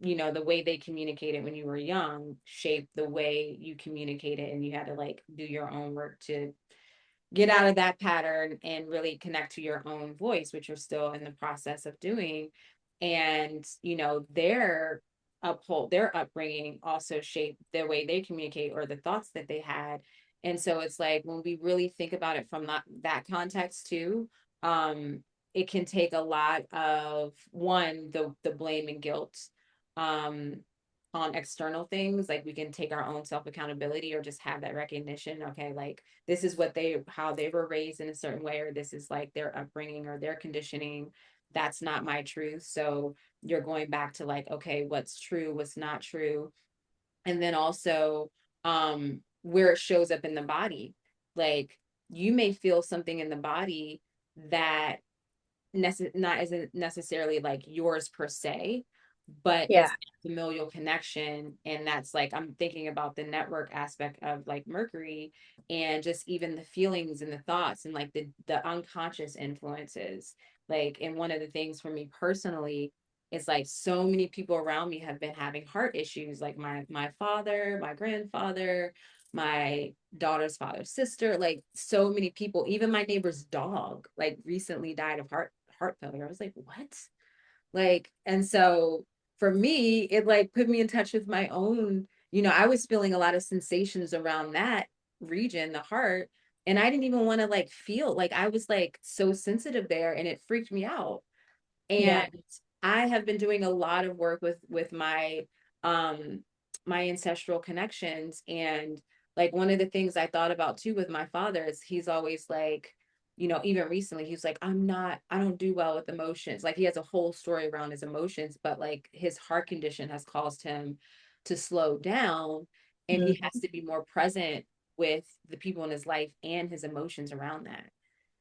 the way they communicated when you were young shaped the way you communicated, and you had to like do your own work to get out of that pattern and really connect to your own voice, which you're still in the process of doing. And, their upbringing also shaped the way they communicate or the thoughts that they had. And so it's like when we really think about it from that context too, um, it can take a lot of one, the blame and guilt, um, on external things. Like we can take our own self accountability or just have that recognition. Okay, like this is how they were raised in a certain way, or this is like their upbringing or their conditioning. That's not my truth. So you're going back to like, okay, what's true, what's not true. And then also, where it shows up in the body. Like you may feel something in the body that not isn't necessarily like yours per se, but Yeah. it's familial connection. And that's like I'm thinking about the network aspect of like Mercury, and just even the feelings and the thoughts and like the unconscious influences. Like, and one of the things for me personally is like so many people around me have been having heart issues, like my father, my grandfather, my daughter's father's sister, like so many people, even my neighbor's dog, like recently died of heart failure. I was like, what? Like, and so for me, it like put me in touch with my own, I was feeling a lot of sensations around that region, the heart, and I didn't even want to like feel like I was like so sensitive there and it freaked me out. Yeah. And I have been doing a lot of work with um my ancestral connections, and like one of the things I thought about too with my father is he's always like, even recently he's like, I don't do well with emotions. Like he has a whole story around his emotions, but like his heart condition has caused him to slow down, and he has Hmm. to be more present with the people in his life and his emotions around that.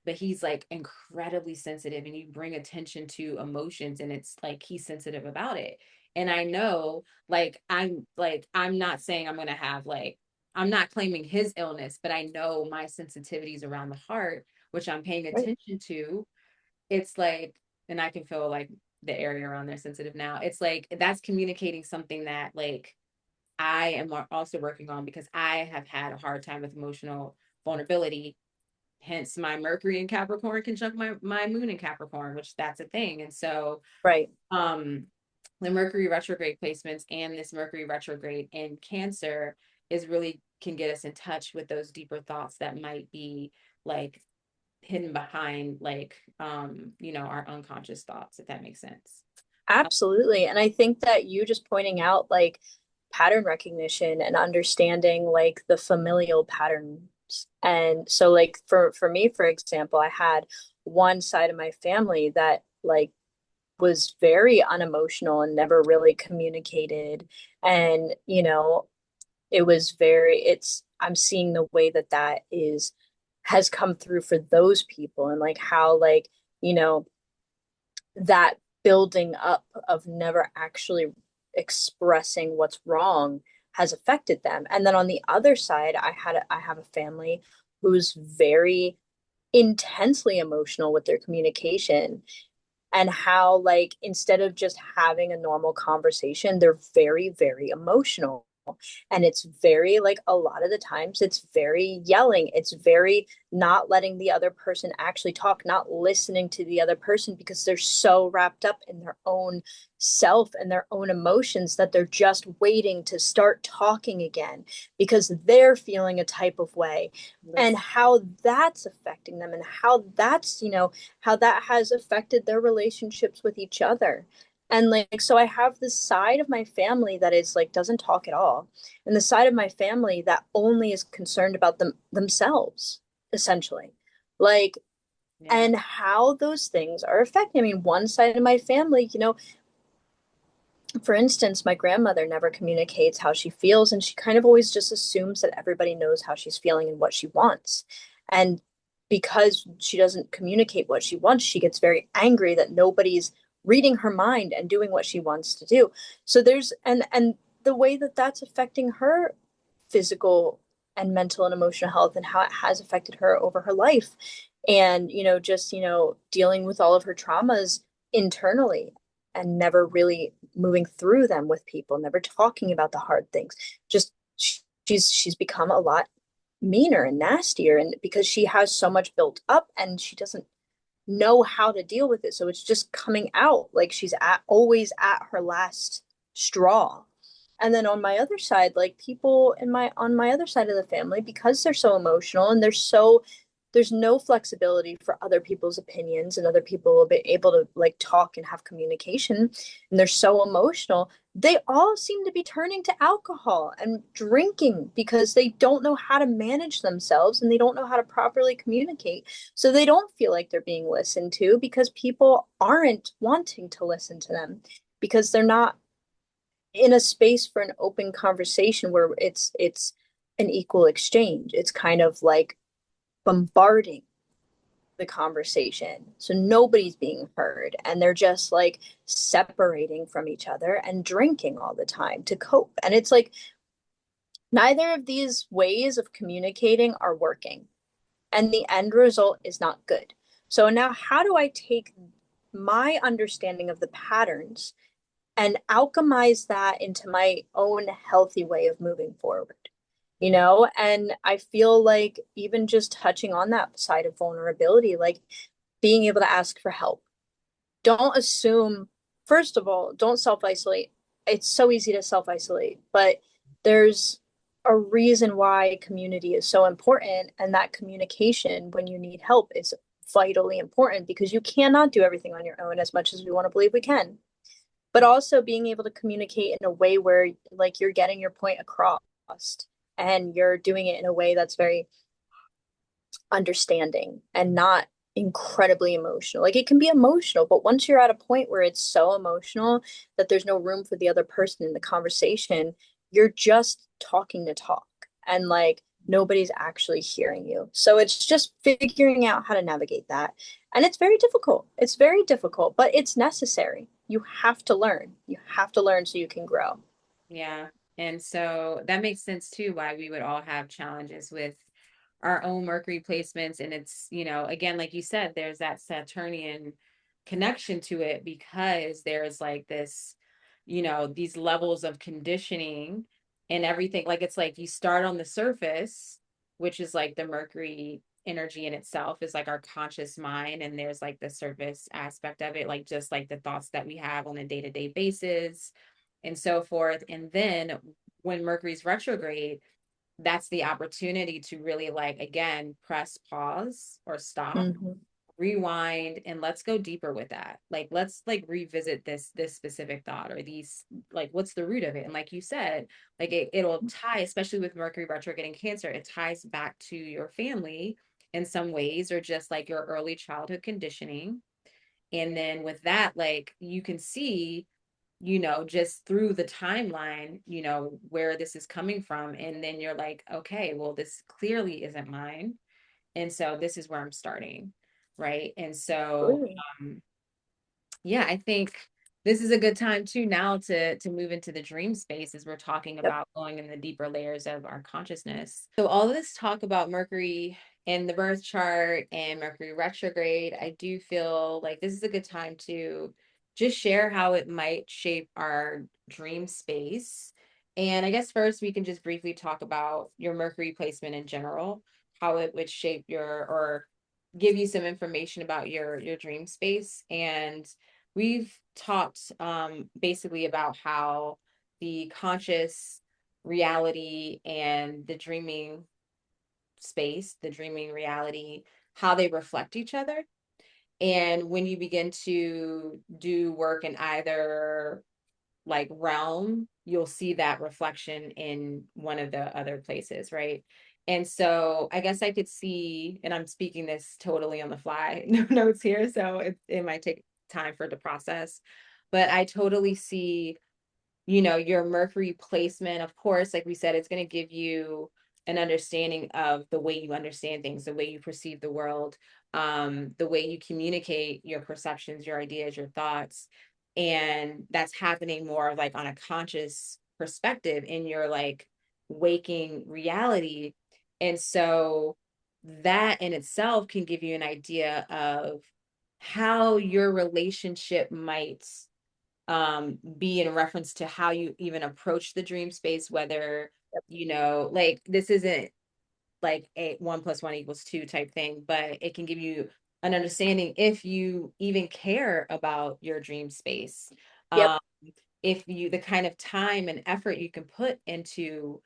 But he's like incredibly sensitive, and you bring attention to emotions and it's like he's sensitive about it. And I know, I'm not saying I'm going to have like, I'm not claiming his illness, but I know my sensitivities around the heart, which I'm paying Right. attention to. It's like, and I can feel like the area around there sensitive now. It's like that's communicating something that like I am also working on, because I have had a hard time with emotional vulnerability, hence my Mercury in Capricorn conjunct my moon in Capricorn, which that's a thing. And so Right. um the Mercury retrograde placements and this Mercury retrograde in Cancer is really can get us in touch with those deeper thoughts that might be like hidden behind like our unconscious thoughts, if that makes sense. Absolutely. And I think that you just pointing out like pattern recognition and understanding like the familial patterns. And so like for me, for example, I had one side of my family that like was very unemotional and never really communicated. And, it was I'm seeing the way that that is has come through for those people and like how like, you know, that building up of never actually expressing what's wrong has affected them. And then on the other side, I have a family who's very intensely emotional with their communication, and how like instead of just having a normal conversation, they're very, very emotional. And it's very like a lot of the times it's very yelling, it's very not letting the other person actually talk, not listening to the other person because they're so wrapped up in their own self and their own emotions that they're just waiting to start talking again because they're feeling a type of way. And Listen, how that's affecting them and how that's, how that has affected their relationships with each other. And like, so I have this side of my family that is like, doesn't talk at all. And the side of my family that only is concerned about themselves, essentially. Like, yeah, and how those things are affecting. I mean, one side of my family, for instance, my grandmother never communicates how she feels, and she kind of always just assumes that everybody knows how she's feeling and what she wants. And because she doesn't communicate what she wants, she gets very angry that nobody's reading her mind and doing what she wants to do. So and the way that that's affecting her physical and mental and emotional health and how it has affected her over her life. And, just, dealing with all of her traumas internally and never really moving through them with people, never talking about the hard things. Just she's become a lot meaner and nastier, and because she has so much built up and she doesn't know how to deal with it. So it's just coming out like she's always at her last straw. And then on my other side, like people in my on my other side of the family, because they're so emotional and there's no flexibility for other people's opinions, and other people will be able to like talk and have communication, and they're so emotional, they all seem to be turning to alcohol and drinking because they don't know how to manage themselves and they don't know how to properly communicate. So they don't feel like they're being listened to because people aren't wanting to listen to them because they're not in a space for an open conversation where it's an equal exchange. It's kind of like bombarding the conversation. So nobody's being heard and they're just like separating from each other and drinking all the time to cope. And it's like neither of these ways of communicating are working, and the end result is not good. So now how do I take my understanding of the patterns and alchemize that into my own healthy way of moving forward? And I feel like even just touching on that side of vulnerability, like being able to ask for help. Don't assume, first of all, don't self isolate. It's so easy to self isolate, but there's a reason why community is so important. And that communication when you need help is vitally important because you cannot do everything on your own as much as we want to believe we can. But also being able to communicate in a way where like you're getting your point across and you're doing it in a way that's very understanding and not incredibly emotional. Like it can be emotional, but once you're at a point where it's so emotional that there's no room for the other person in the conversation, you're just talking to talk and like nobody's actually hearing you. So it's just figuring out how to navigate that. And it's very difficult. It's very difficult, but it's necessary. You have to learn. You have to learn so you can grow. Yeah. And so that makes sense too, why we would all have challenges with our own Mercury placements. And it's, again, like you said, there's that Saturnian connection to it because there's like this, these levels of conditioning and everything. Like it's like you start on the surface, which is like the Mercury energy in itself is like our conscious mind. And there's like the surface aspect of it, like just like the thoughts that we have on a day-to-day basis and so forth. And then when Mercury's retrograde, that's the opportunity to really like again press pause or stop, Mm-hmm. rewind, and let's go deeper with that. Like let's like revisit this specific thought or these, like what's the root of it. And like you said, like it'll tie, especially with Mercury retrograde in Cancer, it ties back to your family in some ways, or just like your early childhood conditioning. And then with that, like you can see, just through the timeline, where this is coming from. And then you're like, okay, well, this clearly isn't mine. And so this is where I'm starting. Right. And so, Absolutely. um, yeah, I think this is a good time too now to move into the dream space as we're talking Yep. about going in the deeper layers of our consciousness. So all this talk about Mercury in the birth chart and Mercury retrograde, I do feel like this is a good time to just share how it might shape our dream space. And I guess first we can just briefly talk about your Mercury placement in general, how it would shape your or give you some information about your dream space. And we've talked basically about how the conscious reality and the dreaming space, the dreaming reality, how they reflect each other. And when you begin to do work in either like realm, you'll see that reflection in one of the other places, right? And so I guess I could see, and I'm speaking this totally on the fly, no notes here, so it might take time for it to process, but I totally see, your Mercury placement. Of course, like we said, it's going to give you an understanding of the way you understand things, the way you perceive the world, the way you communicate your perceptions, your ideas, your thoughts. And that's happening more like on a conscious perspective in your like waking reality. And so that in itself can give you an idea of how your relationship might be in reference to how you even approach the dream space, whether Yep. like this isn't like a 1 + 1 = 2 type thing, but it can give you an understanding if you even care about your dream space. Yep. um if you the kind of time and effort you can put into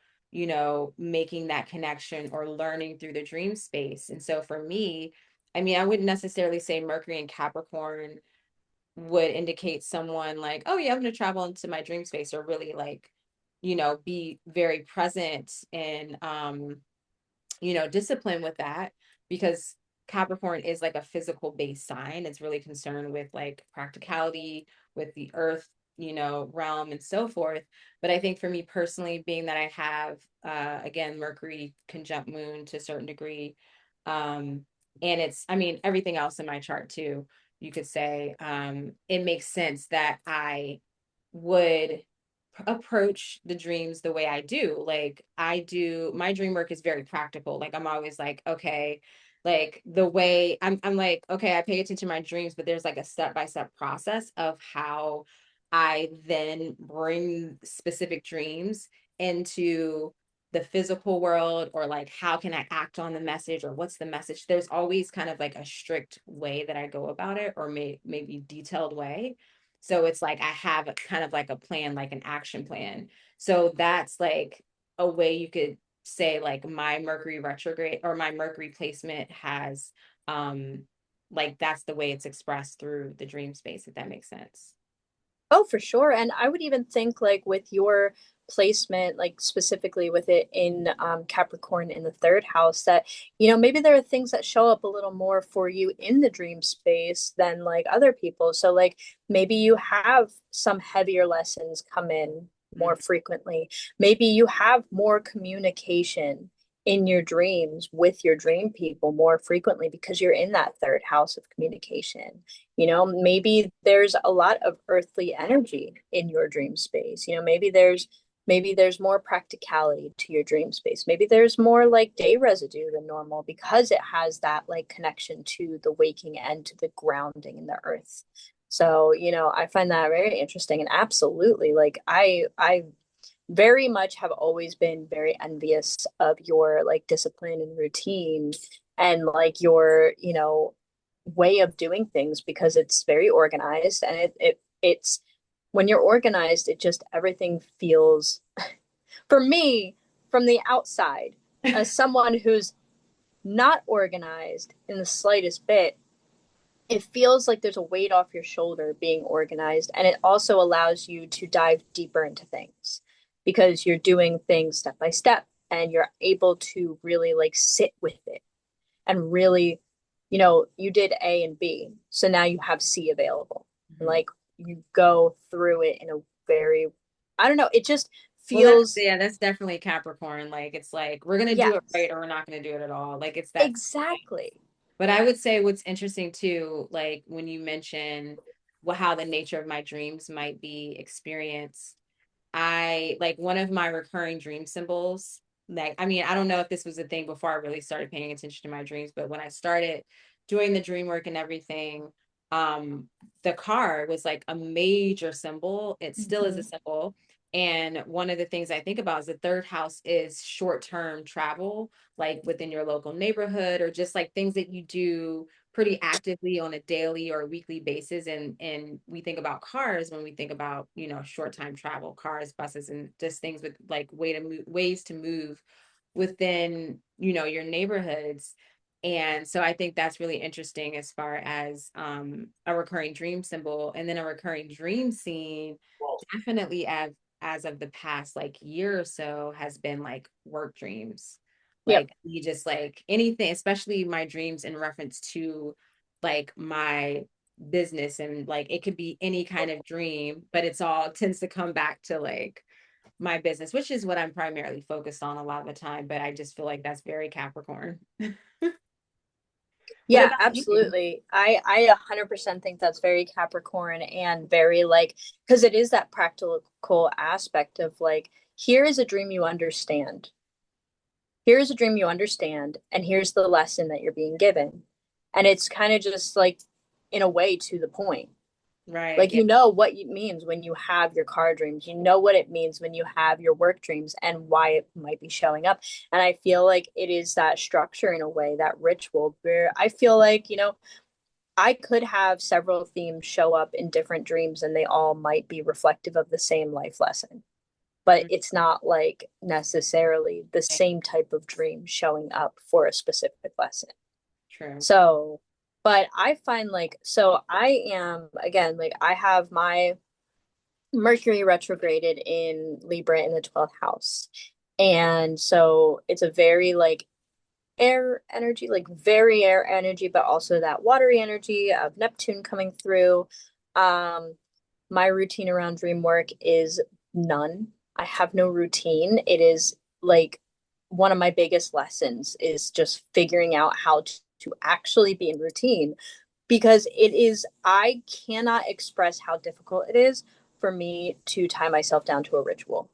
making that connection or learning through the dream space. And so for me, I mean, I wouldn't necessarily say Mercury and Capricorn would indicate someone like, oh yeah, I'm going to travel into my dream space, or really like, be very present and discipline with that, because Capricorn is like a physical based sign. It's really concerned with like practicality, with the earth, realm and so forth. But I think for me personally, being that I have again Mercury conjunct Moon to a certain degree, and it's, I mean, everything else in my chart too, you could say, it makes sense that I would approach the dreams the way I do. Like I do, my dream work is very practical. Like I'm always like, okay, like the way I'm like, okay, I pay attention to my dreams, but there's like a step-by-step process of how I then bring specific dreams into the physical world, or like how can I act on the message, or what's the message. There's always kind of like a strict way that I go about it, or maybe detailed way. So it's like I have a kind of like a plan, like an action plan. So that's like a way you could say like my Mercury retrograde or my Mercury placement has like that's the way it's expressed through the dream space, if that makes sense. Oh, for sure. And I would even think like with your placement, like specifically with it in Capricorn in the third house, that, maybe there are things that show up a little more for you in the dream space than like other people. So like maybe you have some heavier lessons come in more Mm-hmm. frequently. Maybe you have more communication in your dreams with your dream people more frequently because you're in that third house of communication. Maybe there's a lot of earthly energy in your dream space. Maybe there's more practicality to your dream space. Maybe there's more like day residue than normal because it has that like connection to the waking and to the grounding in the earth. So, I find that very interesting, and absolutely like I very much have always been very envious of your like discipline and routine and like your, way of doing things because it's very organized, and it's when you're organized, it just everything feels for me from the outside as someone who's not organized in the slightest bit. It feels like there's a weight off your shoulder being organized, and it also allows you to dive deeper into things because you're doing things step by step and you're able to really like sit with it and really, you did A and B, so now you have C available. And Mm-hmm. like you go through it in a very, I don't know, it just Well, that's, feels, yeah, that's definitely Capricorn. Like it's like we're gonna do it yes, right or we're not gonna do it at all. Like it's that. exactly. But I would say what's interesting too, like when you mention how the nature of my dreams might be experienced, I like one of my recurring dream symbols. Like, I mean, I don't know if this was a thing before I really started paying attention to my dreams, but when I started doing the dream work and everything, um, the car was like a major symbol. It still is a Mhm. symbol. And one of the things I think about is the third house is short-term travel, like within your local neighborhood, or just like things that you do pretty actively on a daily or weekly basis. And we think about cars when we think about, short time travel, cars, buses, and just things with like ways to move within, your neighborhoods. And so I think that's really interesting as far as a recurring dream symbol. And then a recurring dream scene definitely as of the past like year or so has been like work dreams. Yep. Like you just like anything, especially my dreams in reference to like my business, and like it could be any kind of dream, but it's all tends to come back to like my business, which is what I'm primarily focused on a lot of the time. But I just feel like that's very Capricorn. What Yeah, about you? absolutely. I 100% think that's very Capricorn and very like, because it is that practical aspect of like, here is a dream you understand. Here's a dream you understand, and here's the lesson that you're being given. And it's kind of just like, in a way, to the point. Right. Like, Yeah. you know what it means when you have your car dreams. You know what it means when you have your work dreams and why it might be showing up. And I feel like it is that structure in a way, that ritual where I feel like, I could have several themes show up in different dreams and they all might be reflective of the same life lesson. But Mhm. it's not like necessarily the same type of dream showing up for a specific lesson. True. So, but I find like, so I am, again, like I have my Mercury retrograded in Libra in the 12th house. And so it's a very like air energy, like very air energy, but also that watery energy of Neptune coming through. Um, my routine around dream work is none. I have no routine. It is like one of my biggest lessons is just figuring out how to actually be in routine because it is, I cannot express how difficult it is for me to tie myself down to a ritual.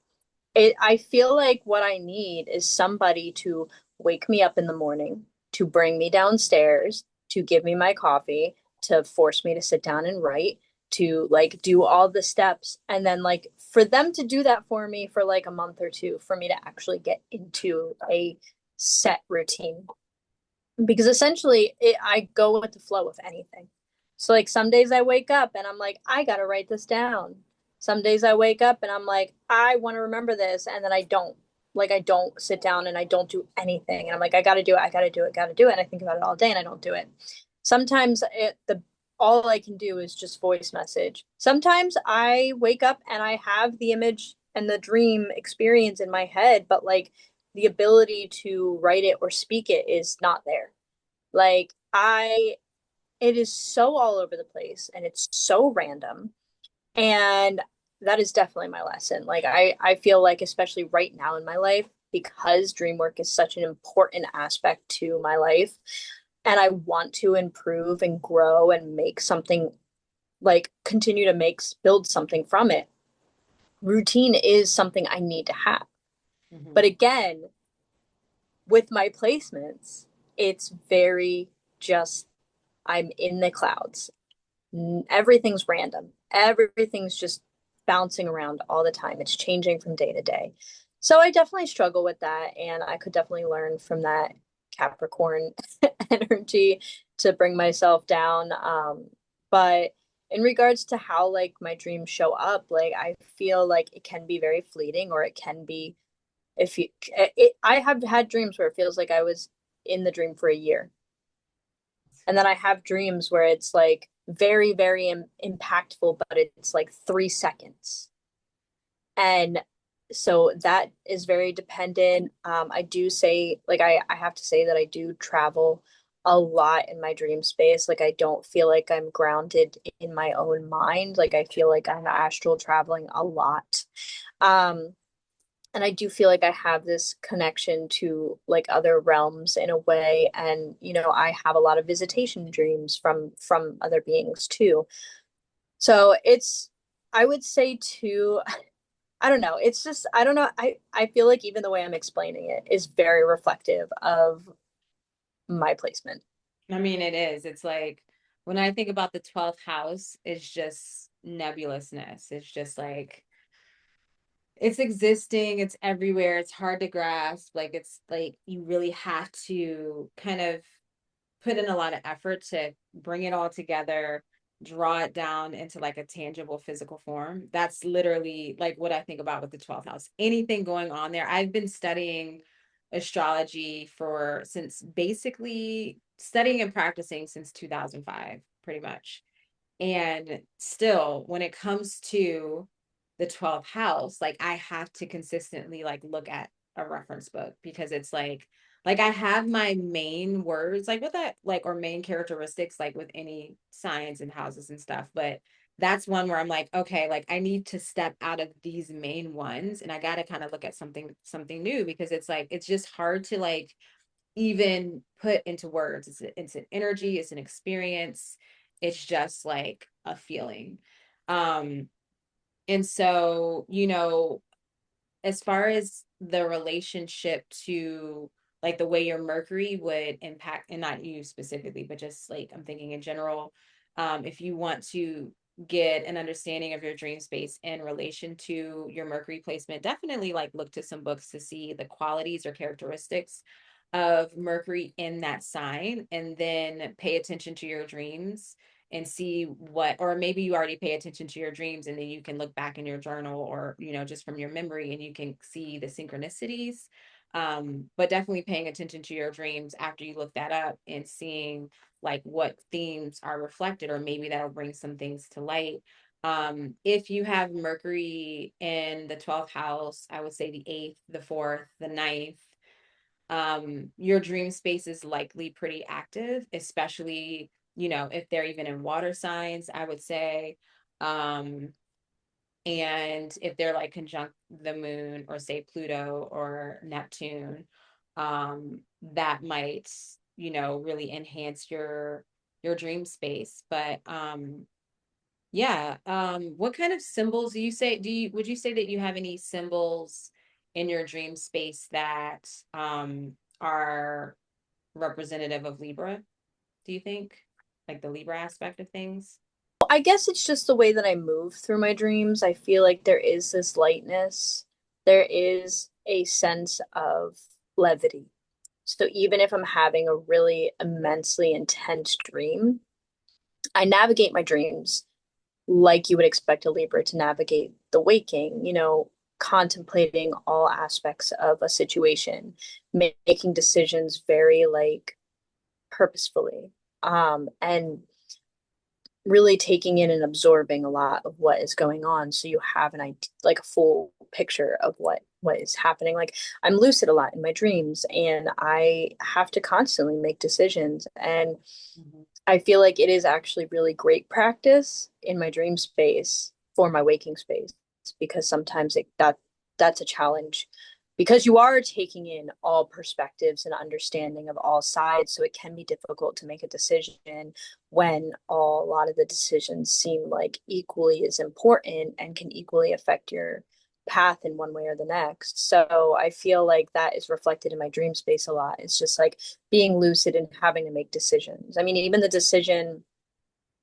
I feel like what I need is somebody to wake me up in the morning, to bring me downstairs, to give me my coffee, to force me to sit down and write, to like do all the steps. And then like for them to do that for me for like a month or two, for me to actually get into a set routine. Because essentially I go with the flow of anything. So like some days I wake up and I'm like, I gotta write this down. Some days I wake up and I'm like, I want to remember this, and then I don't. Like I don't sit down and I don't do anything. And I'm like, I gotta do it, I gotta do it, gotta do it. And I think about it all day and I don't do it. Sometimes the all I can do is just voice message. Sometimes I wake up and I have the image and the dream experience in my head, but like the ability to write it or speak it is not there. Like it is so all over the place and it's so random. And that is definitely my lesson. Like I feel like especially right now in my life, because dream work is such an important aspect to my life, and I want to improve and grow and make something, like continue to build something from it. Routine is something I need to have. Hmm. But again, with my placements, it's very just I'm in the clouds. Everything's random. Everything's just bouncing around all the time. It's changing from day to day. So I definitely struggle with that, and I could definitely learn from that Capricorn energy to bring myself down. But in regards to how like my dreams show up, like I feel like it can be very fleeting, or it can be if you I have had dreams where it feels like I was in the dream for a year. And then I have dreams where it's like very, very impactful, but it's like 3 seconds. And so that is very dependent. I do say, like, I have to say that I do travel a lot in my dream space. Like, I don't feel like I'm grounded in my own mind. Like, I feel like I'm astral traveling a lot. Um, and I do feel like I have this connection to like other realms in a way, and I have a lot of visitation dreams from other beings too. So it's I would say too, I don't know, it's just I don't know, I feel like even the way I'm explaining it is very reflective of my placement. I mean, it is. It's like when I think about the 12th house, it's just nebulousness. It's just like it's existing, it's everywhere, it's hard to grasp. Like it's like you really have to kind of put in a lot of effort to bring it all together, draw it down into like a tangible physical form. That's literally like what I think about with the 12th house. Anything going on there. I've been studying astrology for since basically studying and practicing since 2005, pretty much. And still, when it comes to the 12th house, like I have to consistently like look at a reference book because it's like I have my main words like with that like or main characteristics like with any signs and houses and stuff, but that's one where I'm like, okay, like I need to step out of these main ones and I got to kind of look at something new because it's like it's just hard to like even put into words. It's an energy, it's an experience, it's just like a feeling. Um, and so, as far as the relationship to like the way your Mercury would impact, and not you specifically, but just like I'm thinking in general, if you want to get an understanding of your dream space in relation to your Mercury placement, definitely like look to some books to see the qualities or characteristics of Mercury in that sign, and then pay attention to your dreams and see what, or maybe you already pay attention to your dreams and then you can look back in your journal or just from your memory and you can see the synchronicities. But definitely paying attention to your dreams after you look that up and seeing like what themes are reflected, or maybe that'll bring some things to light. If you have Mercury in the 12th house, I would say the 8th, the 4th, the ninth, your dream space is likely pretty active, especially, if they're even in water signs, I would say. Um, and if they're like conjunct the moon or say Pluto or Neptune, that might, really enhance your dream space. But yeah. What kind of symbols would you say that you have any symbols in your dream space that are representative of Libra, do you think? Like the Libra aspect of things? I guess it's just the way that I move through my dreams. I feel like there is this lightness, there is a sense of levity. So even if I'm having a really immensely intense dream, I navigate my dreams like you would expect a Libra to navigate the waking, contemplating all aspects of a situation, making decisions very like purposefully, and really taking in and absorbing a lot of what is going on so you have an idea, like a full picture of what is happening. Like I'm lucid a lot in my dreams and I have to constantly make decisions, and Mhm. I feel like it is actually really great practice in my dream space for my waking space, because sometimes that's a challenge because you are taking in all perspectives and understanding of all sides, so it can be difficult to make a decision when a lot of the decisions seem like equally as important and can equally affect your path in one way or the next. So I feel like that is reflected in my dream space a lot. It's just like being lucid and having to make decisions. I mean, even the decision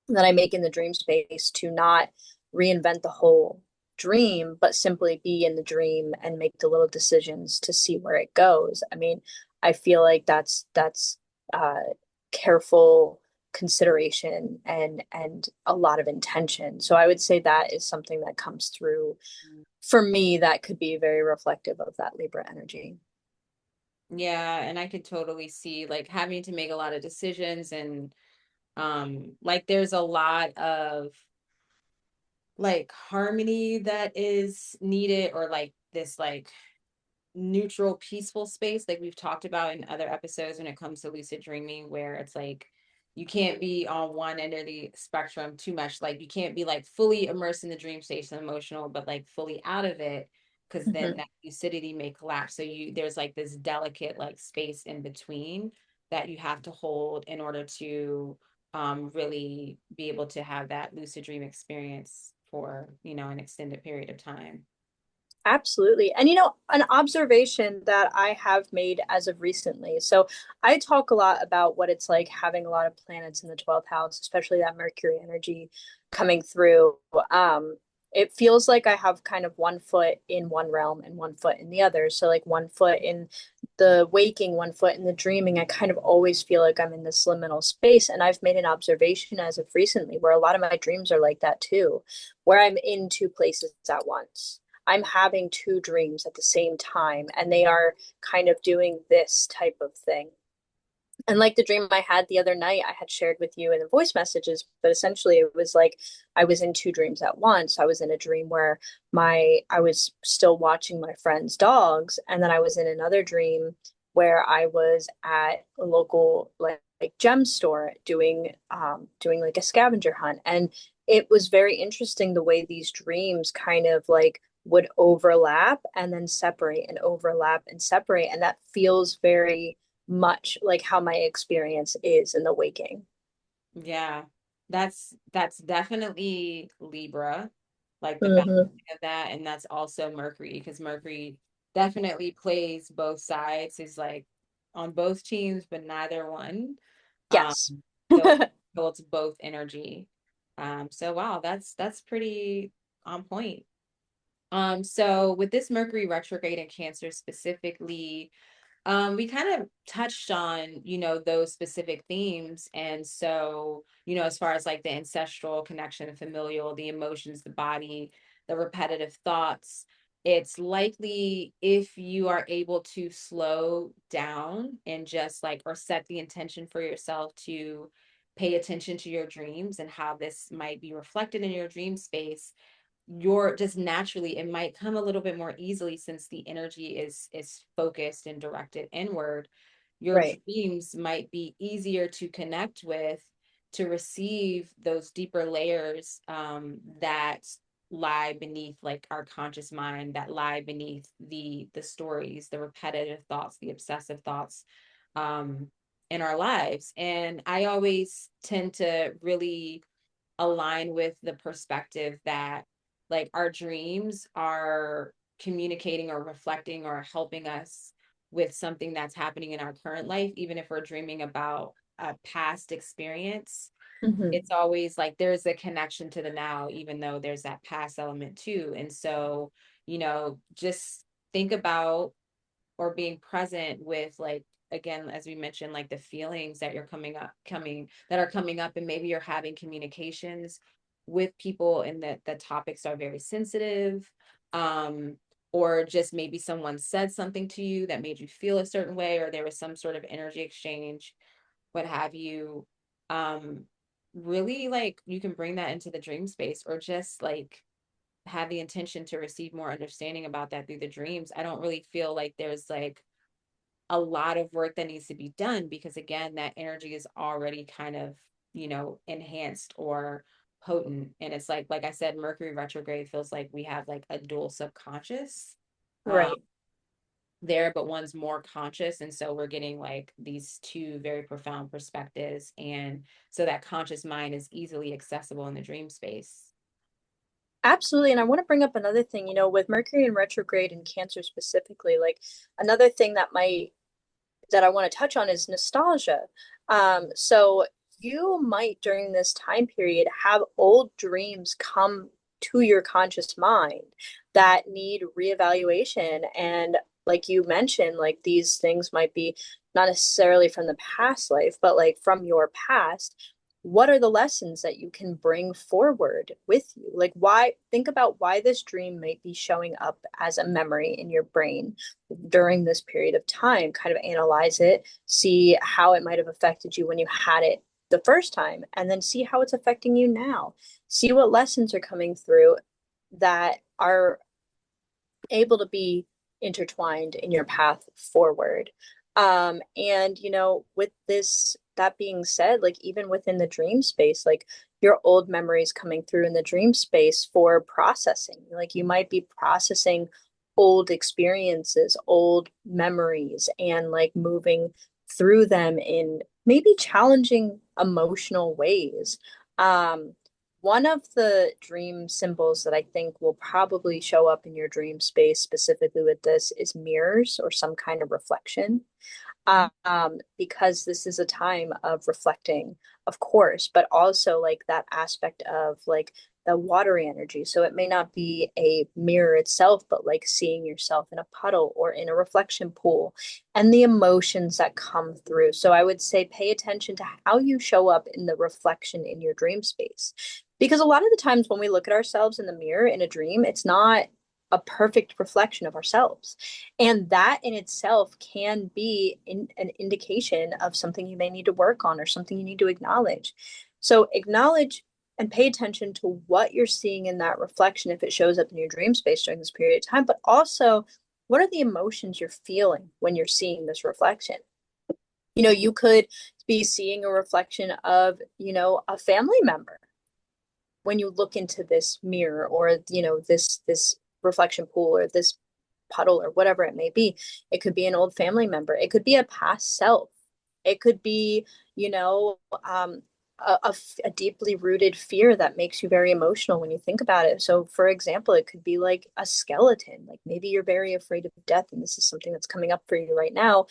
that I make in the dream space to not reinvent the whole dream, but simply be in the dream and make the little decisions to see where it goes. I mean, I feel like that's uh, careful consideration and a lot of intention. So I would say that is something that comes through for me that could be very reflective of that Libra energy. Yeah, and I could totally see like having to make a lot of decisions and like there's a lot of like harmony that is needed or like this like neutral, peaceful space, like we've talked about in other episodes when it comes to lucid dreaming, where it's like you can't be on one end of the spectrum too much. Like you can't be like fully immersed in the dream state and emotional, but like fully out of it, because then Mhm. that lucidity may collapse. So there's like this delicate like space in between that you have to hold in order to really be able to have that lucid dream experience for, an extended period of time. Absolutely. And an observation that I have made as of recently. So I talk a lot about what it's like having a lot of planets in the 12th house, especially that Mercury energy coming through. It feels like I have kind of one foot in one realm and one foot in the other. So like one foot in the waking, one foot in the dreaming. I kind of always feel like I'm in this liminal space. And I've made an observation as of recently where a lot of my dreams are like that too, where I'm in two places at once. I'm having two dreams at the same time, and they are kind of doing this type of thing. And like the dream I had the other night, I had shared with you in the voice messages, but essentially it was like I was in two dreams at once. I was in a dream where I was still watching my friend's dogs, and then I was in another dream where I was at a local like gem store doing like a scavenger hunt. And it was very interesting the way these dreams kind of like would overlap and then separate and overlap and separate. And that feels very much like how my experience is in the waking. Yeah, that's definitely Libra, like the balance Hmm. of that, and that's also Mercury because Mercury definitely plays both sides. Is like on both teams, but neither one. Um, Yes. so so it's both energy. So wow, that's pretty on point. So with this Mercury retrograde in Cancer specifically, we kind of touched on, those specific themes. And so, as far as like the ancestral connection, the familial, the emotions, the body, the repetitive thoughts, it's likely if you are able to slow down and just like, or set the intention for yourself to pay attention to your dreams and how this might be reflected in your dream space, you're just naturally it might come a little bit more easily since the energy is focused and directed inward. Your Right. dreams might be easier to connect with, to receive those deeper layers that lie beneath like our conscious mind, that lie beneath the stories, the repetitive thoughts, the obsessive thoughts um in our lives. And I always tend to really align with the perspective that like our dreams are communicating or reflecting or helping us with something that's happening in our current life, even if we're dreaming about a past experience. Hmm. It's always like there's a connection to the now, even though there's that past element too. And so, just think about or being present with, like, again, as we mentioned, like the feelings that you're coming up, and maybe you're having communications with people and that the topics are very sensitive, um or just maybe someone said something to you that made you feel a certain way, or there was some sort of energy exchange, what have you. um Really, like, you can bring that into the dream space, or just like have the intention to receive more understanding about that through the dreams. I don't really feel like there's like a lot of work that needs to be done, because again, that energy is already kind of, enhanced or potent. And it's like I said, Mercury retrograde feels like we have like a dual subconscious um Right. there, but one's more conscious. And so we're getting like these two very profound perspectives. And so that conscious mind is easily accessible in the dream space. Absolutely. And I want to bring up another thing, with Mercury in retrograde and Cancer specifically, like another thing that I want to touch on is nostalgia. So you might during this time period have old dreams come to your conscious mind that need reevaluation. And like you mentioned, like these things might be not necessarily from the past life, but like from your past. What are the lessons that you can bring forward with you? Like, why, think about why this dream might be showing up as a memory in your brain during this period of time, kind of analyze it, see how it might have affected you when you had it the first time, and then see how it's affecting you now. See what lessons are coming through that are able to be intertwined in your path forward. And with this, that being said, like even within the dream space, like your old memories coming through in the dream space for processing, like you might be processing old experiences, old memories, and like moving through them in maybe challenging emotional ways. Um, One of the dream symbols that I think will probably show up in your dream space specifically with this is mirrors or some kind of reflection. Because this is a time of reflecting, of course, but also like that aspect of like the watery energy. So it may not be a mirror itself, but like seeing yourself in a puddle or in a reflection pool and the emotions that come through. So I would say pay attention to how you show up in the reflection in your dream space. Because a lot of the times when we look at ourselves in the mirror in a dream, it's not a perfect reflection of ourselves. And that in itself can be an indication of something you may need to work on or something you need to acknowledge. So acknowledge and pay attention to what you're seeing in that reflection if it shows up in your dream space during this period of time, but also what are the emotions you're feeling when you're seeing this reflection? You could be seeing a reflection of, a family member when you look into this mirror or this reflection pool or this puddle or whatever it may be. It could be an old family member, it could be a past self, it could be you know um a deeply rooted fear that makes you very emotional when you think about it. So for example, it could be like a skeleton, like maybe you're very afraid of death and this is something that's coming up for you right now,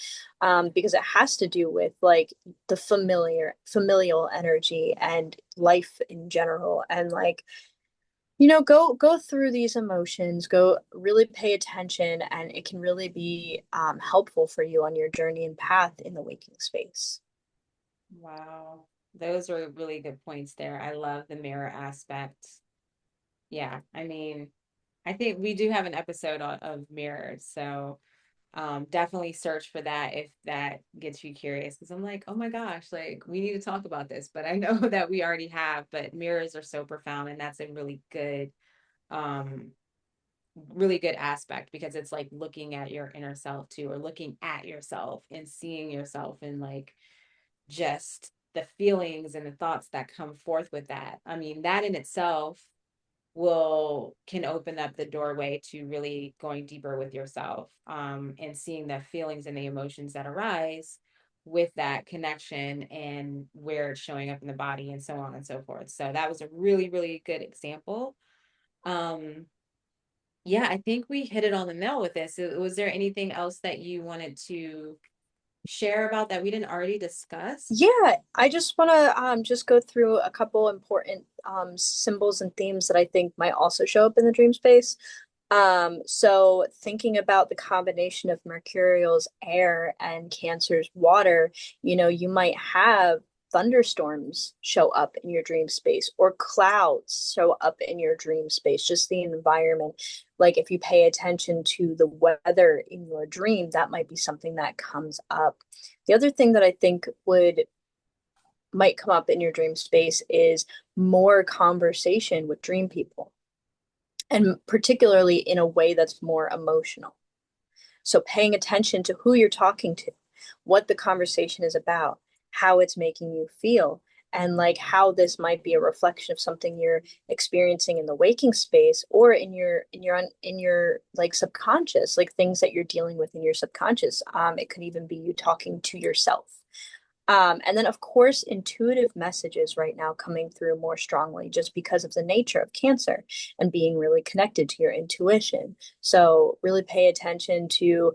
because it has to do with like the familial energy and life in general. And like go through these emotions, go really pay attention, and it can really be helpful for you on your journey and path in the waking space. Wow. Those are really good points there. I love the mirror aspect. Yeah. I mean, I think we do have an episode of mirrors. So definitely search for that if that gets you curious. Because I'm like, oh my gosh, like we need to talk about this. But I know that we already have, but mirrors are so profound. And that's a um, really good aspect, because it's like looking at your inner self too, or looking at yourself and seeing yourself and like just the feelings and the thoughts that come forth with that. I mean, that in itself will can open up the doorway to really going deeper with yourself, and seeing the feelings and the emotions that arise with that connection and where it's showing up in the body and so on and so forth. So that was a really, really good example. um Yeah, I think we hit it on the nail with this. Was there anything else that you wanted to share about that we didn't already discuss? Yeah, I just want to just go through a couple important symbols and themes that I think might also show up in the dream space. So thinking about the combination of Mercurial's air and Cancer's water, you might have thunderstorms show up in your dream space or clouds show up in your dream space, just the environment. Like if you pay attention to the weather in your dream, that might be something that comes up. The other thing that I think would might come up in your dream space is more conversation with dream people, and particularly in a way that's more emotional. So paying attention to who you're talking to, what the conversation is about, how it's making you feel, and like how this might be a reflection of something you're experiencing in the waking space or in your like subconscious, like things that you're dealing with in your subconscious. It could even be you talking to yourself. And then, of course, intuitive messages right now coming through more strongly just because of the nature of Cancer and being really connected to your intuition. So, really pay attention to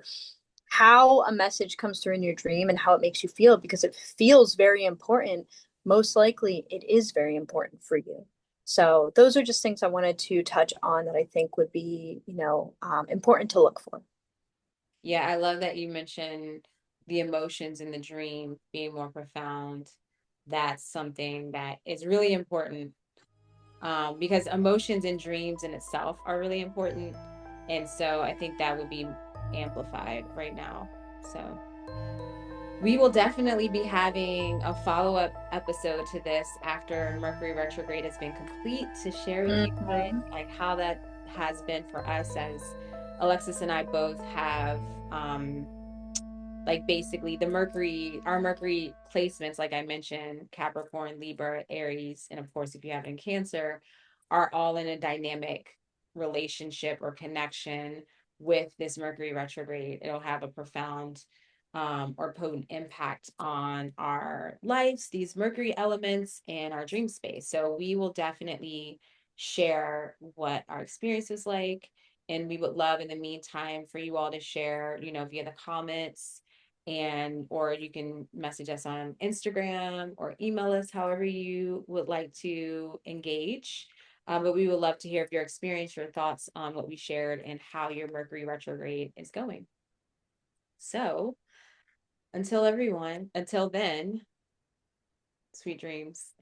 how a message comes through in your dream and how it makes you feel because it feels very important. Most likely, it is very important for you. So, those are just things I wanted to touch on that I think would be, important to look for. Yeah, I love that you mentioned the emotions in the dream being more profound. That's something that is really important, because emotions in dreams in itself are really important. And so I think that would be amplified right now. So we will definitely be having a follow-up episode to this after Mercury retrograde has been complete to share with you guys Mhm. like how that has been for us, as Alexis and I both have like basically our Mercury placements, like I mentioned, Capricorn, Libra, Aries, and of course, if you have it in Cancer, are all in a dynamic relationship or connection with this Mercury retrograde. It'll have a profound or potent impact on our lives, these Mercury elements, and our dream space. So we will definitely share what our experience was like. And we would love in the meantime for you all to share, via the comments, and or you can message us on Instagram or email us however you would like to engage. But we would love to hear of your experience, your thoughts on what we shared, and how your Mercury retrograde is going. So until then, sweet dreams.